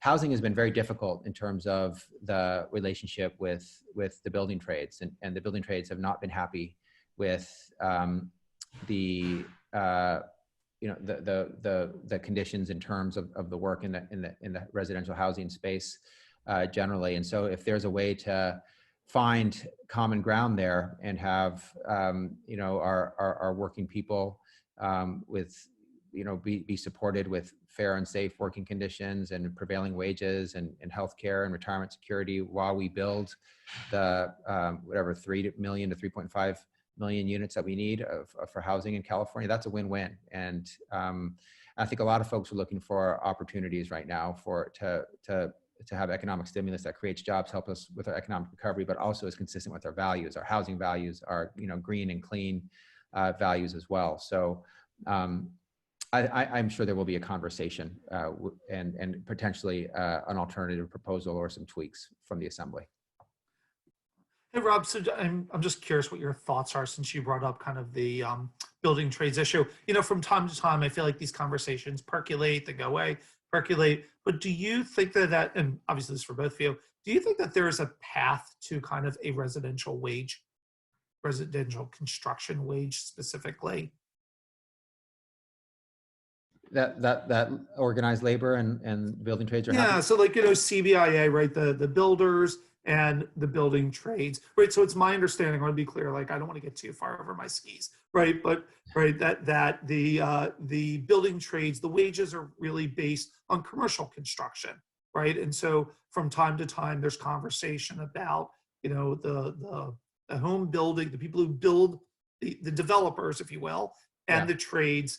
[SPEAKER 3] Housing has been very difficult in terms of the relationship with the building trades, and the building trades have not been happy with the conditions in terms of the work in the residential housing space generally. And so if there's a way to find common ground there and have our working people be supported with fair and safe working conditions and prevailing wages and healthcare and retirement security while we build the 3 million to 3.5 million units that we need for housing in California, that's a win-win. And I think a lot of folks are looking for opportunities right now to have economic stimulus that creates jobs, help us with our economic recovery, but also is consistent with our values, our housing values, our green and clean values as well. So I'm sure there will be a conversation and potentially an alternative proposal or some tweaks from the Assembly.
[SPEAKER 1] Hey, Rob, so I'm just curious what your thoughts are since you brought up kind of the building trades issue. From time to time, I feel like these conversations percolate, they go away, percolate. But do you think that, and obviously this is for both of you, do you think that there is a path to kind of a residential construction wage specifically?
[SPEAKER 3] That organized labor and building trades are
[SPEAKER 1] Yeah, so like, CBIA, right? The builders and the building trades, right? So it's my understanding, I want to be clear, like, I don't want to get too far over my skis, right? But, right, that the building trades, the wages are really based on commercial construction, right? And so from time to time, there's conversation about, the home building, the people who build, the developers, if you will, and the trades,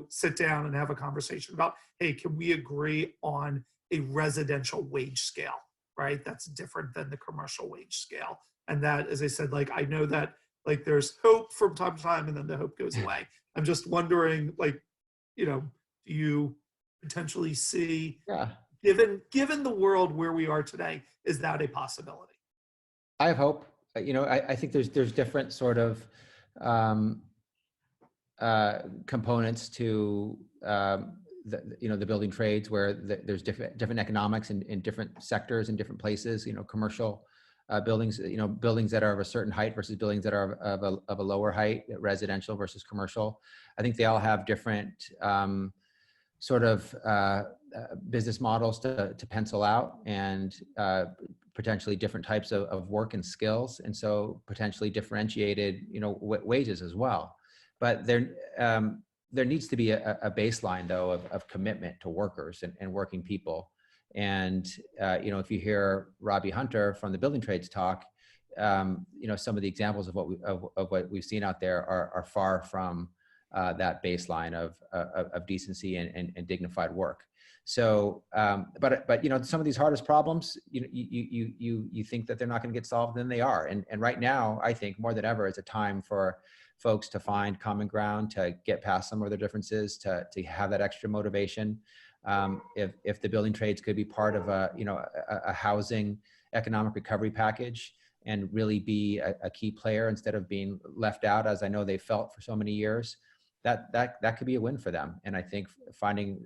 [SPEAKER 1] sit down and have a conversation about, hey, can we agree on a residential wage scale, right? That's different than the commercial wage scale. And that, as I said, like, I know that, like, there's hope from time to time and then the hope goes away. I'm just wondering, like, do you potentially see, given the world where we are today, is that a possibility?
[SPEAKER 3] I have hope. I think there's different sort of components to the building trades where there's different economics in different sectors in different places. Commercial buildings, buildings that are of a certain height versus buildings that are of a lower height, residential versus commercial. I think they all have different sort of business models to pencil out, and potentially different types of work and skills, and so potentially differentiated wages as well. But there needs to be a baseline, though, of commitment to workers and working people. And if you hear Robbie Hunter from the building trades talk, some of the examples of what we've seen out there are far from that baseline of decency and dignified work. So, but some of these hardest problems, you think that they're not going to get solved, then they are. And right now, I think more than ever, it's a time for folks to find common ground, to get past some of their differences, to have that extra motivation. If the building trades could be part of a housing economic recovery package and really be a key player instead of being left out, as I know they felt for so many years, that could be a win for them. And I think finding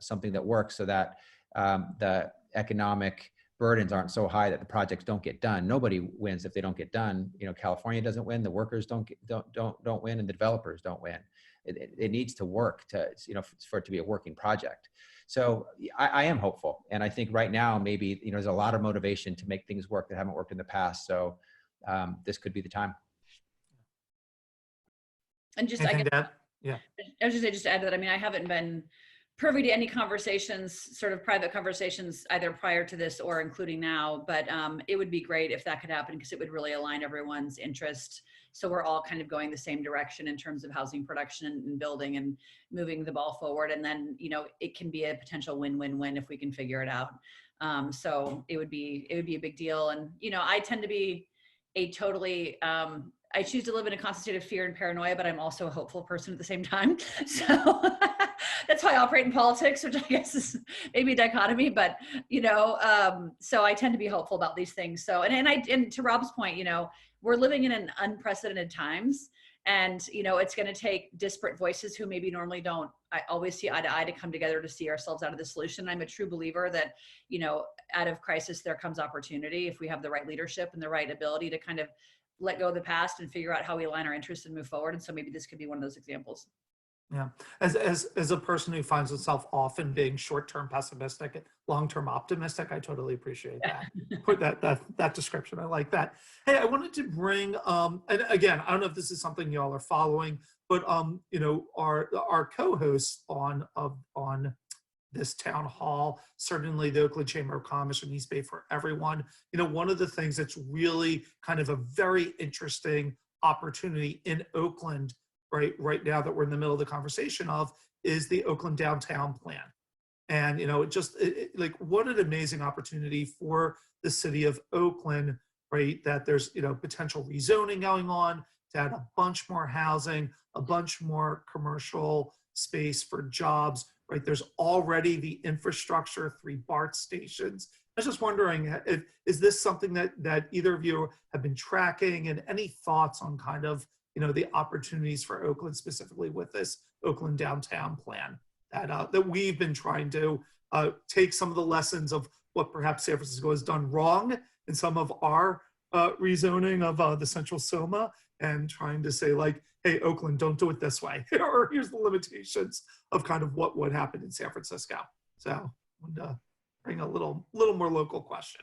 [SPEAKER 3] something that works so that the economic burdens aren't so high that the projects don't get done. Nobody wins if they don't get done. California doesn't win, the workers don't win, and the developers don't win. It needs to work for it to be a working project. So I am hopeful, and I think right now maybe there's a lot of motivation to make things work that haven't worked in the past. So this could be the time.
[SPEAKER 2] And just I was just to add to that, I haven't been privy to any conversations, sort of private conversations, either prior to this or including now, but it would be great if that could happen, because it would really align everyone's interest. So we're all kind of going the same direction in terms of housing production and building and moving the ball forward. And then, it can be a potential win-win-win if we can figure it out. So it would be a big deal. And, I tend to be a totally, I choose to live in a constant state of fear and paranoia, but I'm also a hopeful person at the same time. So that's how I operate in politics, which I guess is maybe a dichotomy, but, so I tend to be hopeful about these things. So, and to Rob's point, we're living in an unprecedented times, and, it's going to take disparate voices who maybe normally don't always see eye to eye to come together to see ourselves out of the solution. I'm a true believer that, out of crisis, there comes opportunity if we have the right leadership and the right ability to kind of let go of the past and figure out how we align our interests and move forward. And so maybe this could be one of those examples.
[SPEAKER 1] Yeah. As a person who finds himself often being short-term pessimistic and long-term optimistic, I totally appreciate that. Put that description. I like that. Hey, I wanted to bring, and again, I don't know if this is something y'all are following, but our co-hosts on this town hall, certainly the Oakland Chamber of Commerce and East Bay for Everyone. One of the things that's really kind of a very interesting opportunity in Oakland right now that we're in the middle of the conversation of is the Oakland Downtown Plan. And, like, what an amazing opportunity for the city of Oakland, right? That there's, potential rezoning going on to add a bunch more housing, a bunch more commercial space for jobs, right? There's already the infrastructure, 3 BART stations. I was just wondering, is this something that either of you have been tracking, and any thoughts on kind of, the opportunities for Oakland specifically with this Oakland Downtown Plan that we've been trying to take some of the lessons of what perhaps San Francisco has done wrong in some of our rezoning of the Central Soma, and trying to say, like, hey, Oakland, don't do it this way, or here's the limitations of kind of what would happen in San Francisco. So I wanted to bring a little more local question.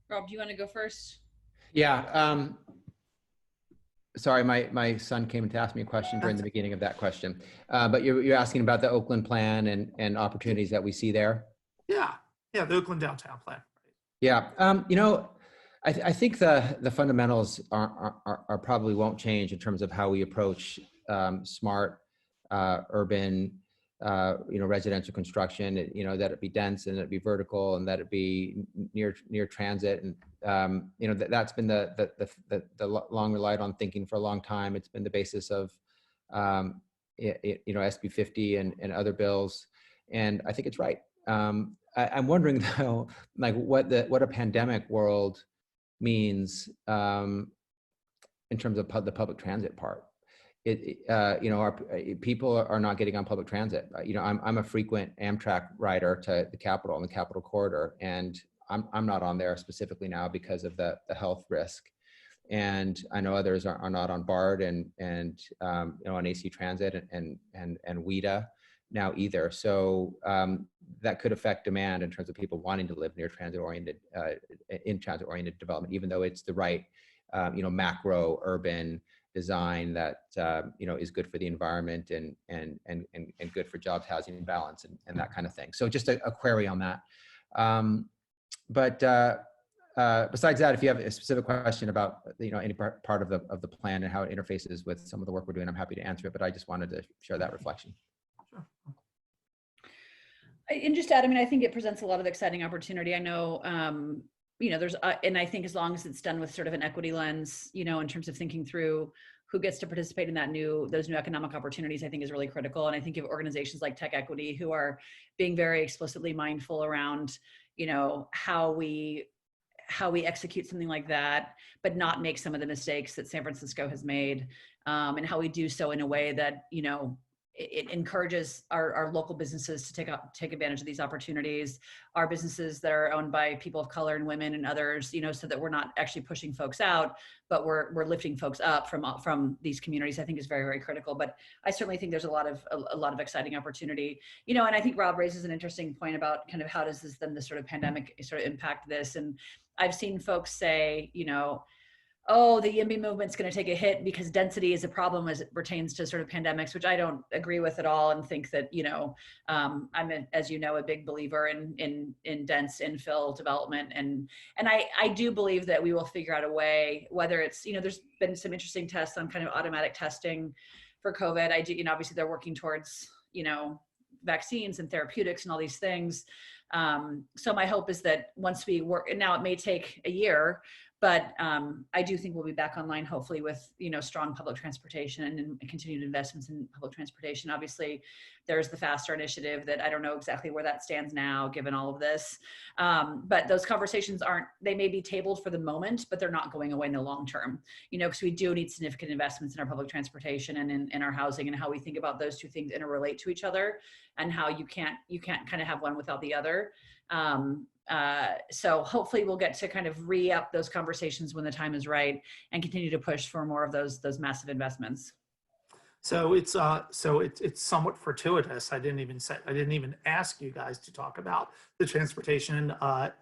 [SPEAKER 2] Rob, do you want to go first?
[SPEAKER 3] Yeah. Sorry, my son came to ask me a question during the beginning of that question. But you're asking about the Oakland plan and opportunities that we see there?
[SPEAKER 1] Yeah, the Oakland Downtown Plan.
[SPEAKER 3] Yeah, I think the fundamentals are probably won't change in terms of how we approach smart urban residential construction. That it be dense, and that it be vertical, and that it be near transit, and that's been the long relied on thinking for a long time. It's been the basis of SB 50 and other bills, and I think it's right. I'm wondering though, like what a pandemic world means in terms of the public transit part. Our people are not getting on public transit. I'm a frequent Amtrak rider to the Capitol and the Capitol Corridor, and I'm not on there specifically now because of the health risk. And I know others are not on BART and on AC Transit and WIDA now either. So that could affect demand in terms of people wanting to live near transit-oriented in transit-oriented development, even though it's the right macro urban design that is good for the environment and good for jobs, housing, and balance, and that kind of thing. So just a query on that. But besides that, if you have a specific question about any part of the plan and how it interfaces with some of the work we're doing, I'm happy to answer it. But I just wanted to share that reflection.
[SPEAKER 1] Sure.
[SPEAKER 2] And just to add, I think it presents a lot of exciting opportunity. I know, there's, and I think as long as it's done with sort of an equity lens, in terms of thinking through who gets to participate in those new economic opportunities, I think is really critical. And I think of organizations like Tech Equity who are being very explicitly mindful around, how we execute something like that, but not make some of the mistakes that San Francisco has made, and how we do so in a way that, it encourages our local businesses to take advantage of these opportunities, our businesses that are owned by people of color and women and others, so that we're not actually pushing folks out, but we're lifting folks up from these communities, I think is very, very critical. But I certainly think there's a lot of exciting opportunity, and I think Rob raises an interesting point about kind of how does this sort of pandemic sort of impact this. And I've seen folks say, oh, the YIMBY movement's going to take a hit because density is a problem as it pertains to sort of pandemics, which I don't agree with at all, and think that, I'm, as you know, a big believer in dense infill development. And I do believe that we will figure out a way, whether it's, there's been some interesting tests on kind of automatic testing for COVID. I do, obviously they're working towards, vaccines and therapeutics and all these things. So my hope is that once we work, and now it may take a year, but I do think we'll be back online, hopefully, with strong public transportation and continued investments in public transportation. Obviously, there's the Faster initiative that I don't know exactly where that stands now, given all of this. But those conversations they may be tabled for the moment, but they're not going away in the long term. Because we do need significant investments in our public transportation and in our housing, and how we think about those two things interrelate to each other, and how you can't kind of have one without the other. So hopefully we'll get to kind of re-up those conversations when the time is right, and continue to push for more of those massive investments.
[SPEAKER 1] So it's somewhat fortuitous. I didn't even ask you guys to talk about the transportation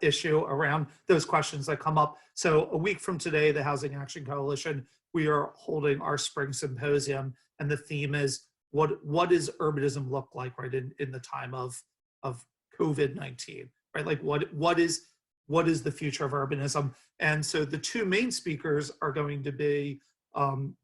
[SPEAKER 1] issue around those questions that come up. So a week from today, the Housing Action Coalition, we are holding our spring symposium, and the theme is what does urbanism look like right in the time of COVID-19, right? Like what is the future of urbanism? And so the two main speakers are going to be San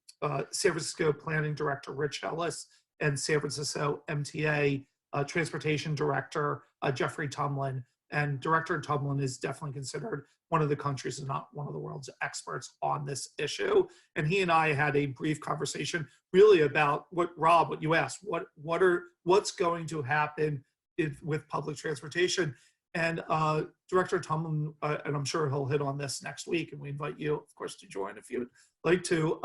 [SPEAKER 1] Francisco Planning Director Rich Ellis and San Francisco MTA Transportation Director, Jeffrey Tumlin. And Director Tumlin is definitely considered one of the country's, if not one of the world's experts on this issue. And he and I had a brief conversation really about what you asked, what's going to happen with public transportation. And Director Tumlin, and I'm sure he'll hit on this next week, and we invite you, of course, to join if you would like to,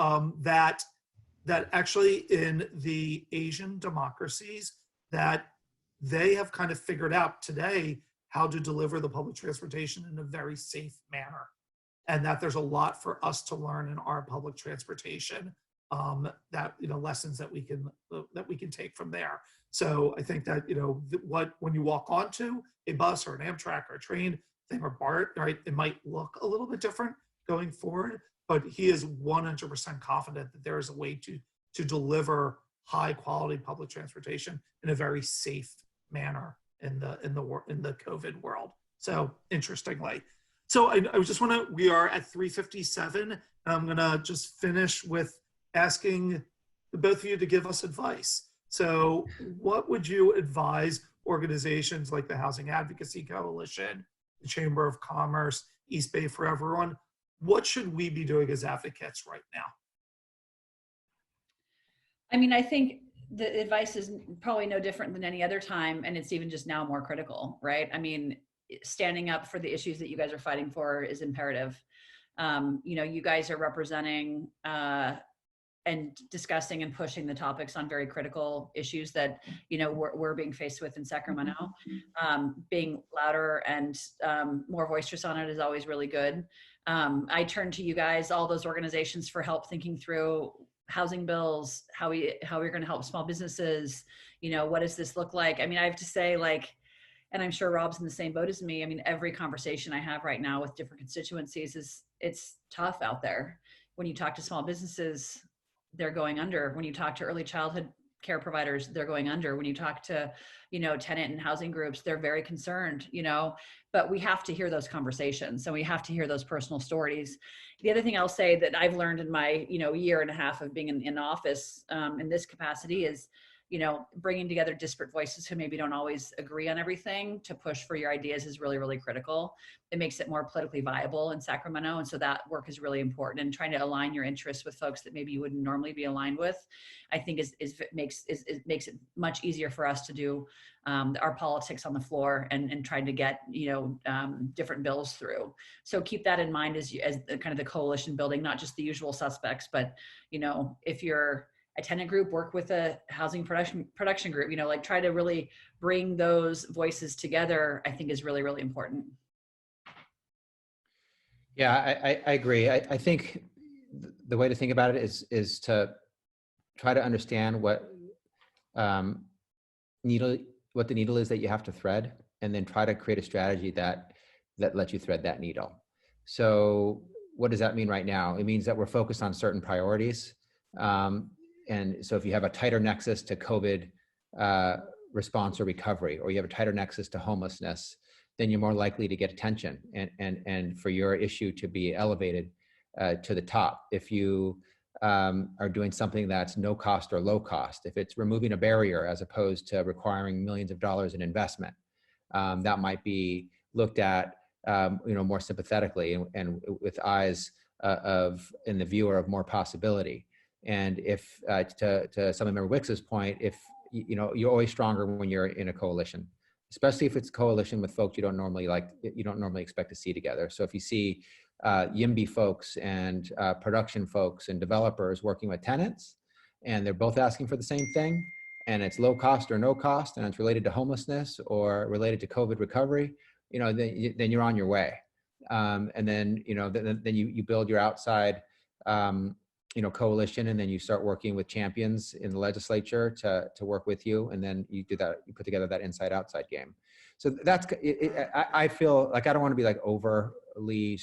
[SPEAKER 1] that actually in the Asian democracies, that they have kind of figured out today how to deliver the public transportation in a very safe manner. And that there's a lot for us to learn in our public transportation, that, lessons that we can take from there. So I think that, when you walk onto a bus or an Amtrak or a train thing or BART, right, it might look a little bit different going forward, but he is 100% confident that there is a way to deliver high quality public transportation in a very safe manner in the COVID world. So interestingly. So I just we are at 3:57, and I'm gonna just finish with asking the both of you to give us advice. So what would you advise organizations like the Housing Advocacy Coalition, the Chamber of Commerce, East Bay for Everyone, what should we be doing as advocates right now?
[SPEAKER 2] I mean, I think the advice is probably no different than any other time, and it's even just now more critical, right? I mean, standing up for the issues that you guys are fighting for is imperative. You guys are representing and discussing and pushing the topics on very critical issues that we're being faced with in Sacramento. Being louder and more boisterous on it is always really good. I turn to you guys, all those organizations, for help thinking through housing bills, how we're going to help small businesses. What does this look like? I mean, I have to say, and I'm sure Rob's in the same boat as me. I mean, every conversation I have right now with different constituencies it's tough out there. When you talk to small businesses, they're going under. When you talk to early childhood care providers, they're going under. When you talk to, tenant and housing groups, they're very concerned, but we have to hear those conversations. So we have to hear those personal stories. The other thing I'll say that I've learned in my, year and a half of being in office in this capacity is, bringing together disparate voices who maybe don't always agree on everything to push for your ideas is really, really critical. It makes it more politically viable in Sacramento. And so that work is really important, and trying to align your interests with folks that maybe you wouldn't normally be aligned with, I think makes it much easier for us to do our politics on the floor and trying to get, different bills through. So keep that in mind as the kind of the coalition building, not just the usual suspects, but, if you're a tenant group, work with a housing production group, try to really bring those voices together, I think is really, really important.
[SPEAKER 3] Yeah, I agree. I think the way to think about it is to try to understand what the needle is that you have to thread, and then try to create a strategy that lets you thread that needle. So what does that mean right now? It means that we're focused on certain priorities. And so if you have a tighter nexus to COVID response or recovery, or you have a tighter nexus to homelessness, then you're more likely to get attention and for your issue to be elevated to the top. If you are doing something that's no cost or low cost, if it's removing a barrier as opposed to requiring millions of dollars in investment, that might be looked at more sympathetically and with eyes in the viewer of more possibility. And if to Assemblymember Wicks's point, if you're always stronger when you're in a coalition, especially if it's a coalition with folks you don't normally expect to see together. So if you see YIMBY folks and production folks and developers working with tenants, and they're both asking for the same thing, and it's low cost or no cost, and it's related to homelessness or related to COVID recovery, then you're on your way. And then then you build your outside coalition, and then you start working with champions in the legislature to work with you, and then you put together that inside outside game. So that's I feel like I don't want to be overly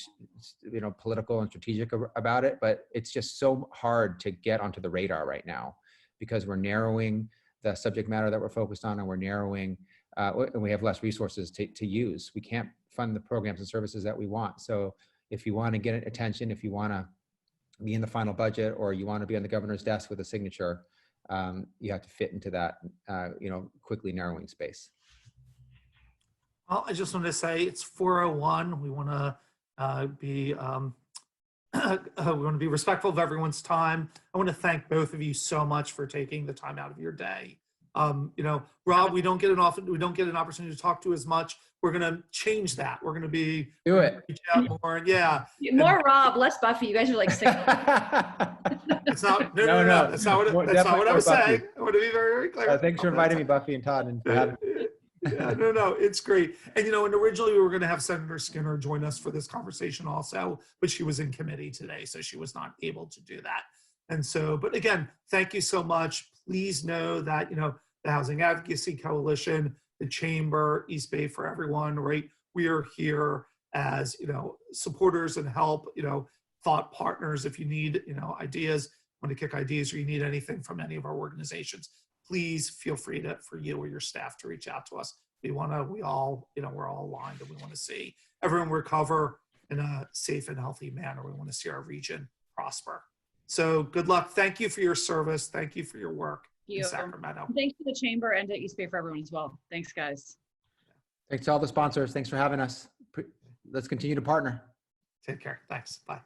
[SPEAKER 3] political and strategic about it, but it's just so hard to get onto the radar right now because we're narrowing the subject matter that we're focused on, and we're narrowing and we have less resources to use. We can't fund the programs and services that we want. So if you want to get attention, if you want to be in the final budget, or you want to be on the governor's desk with a signature, you have to fit into that, quickly narrowing space.
[SPEAKER 1] Well, I just want to say it's 4:01. We want to be we want to be respectful of everyone's time. I want to thank both of you so much for taking the time out of your day. Rob, we don't get an opportunity to talk to as much. We're going to change that. We're going to be
[SPEAKER 3] Do it.
[SPEAKER 1] reach out more. Yeah.
[SPEAKER 2] More Rob, less Buffy. You guys are like sick.
[SPEAKER 1] It's not. No. That's not what I was saying. I want to be very, very clear.
[SPEAKER 3] Thanks for inviting me, Buffy and Todd, and for having me.
[SPEAKER 1] Yeah, no, it's great. And originally we were going to have Senator Skinner join us for this conversation also, but she was in committee today, so she was not able to do that. And so, but again, thank you so much. Please know that, the Housing Advocacy Coalition, the Chamber, East Bay for Everyone, right? We are here as, supporters and help, thought partners. If you need, ideas, want to kick ideas, or you need anything from any of our organizations, please feel free for you or your staff to reach out to us. We're all aligned, and we want to see everyone recover in a safe and healthy manner. We want to see our region prosper. So good luck. Thank you for your service. Thank you for your work in Sacramento.
[SPEAKER 2] Thanks to the Chamber and to East Bay for Everyone as well. Thanks, guys.
[SPEAKER 3] Thanks to all the sponsors. Thanks for having us. Let's continue to partner.
[SPEAKER 1] Take care. Thanks. Bye.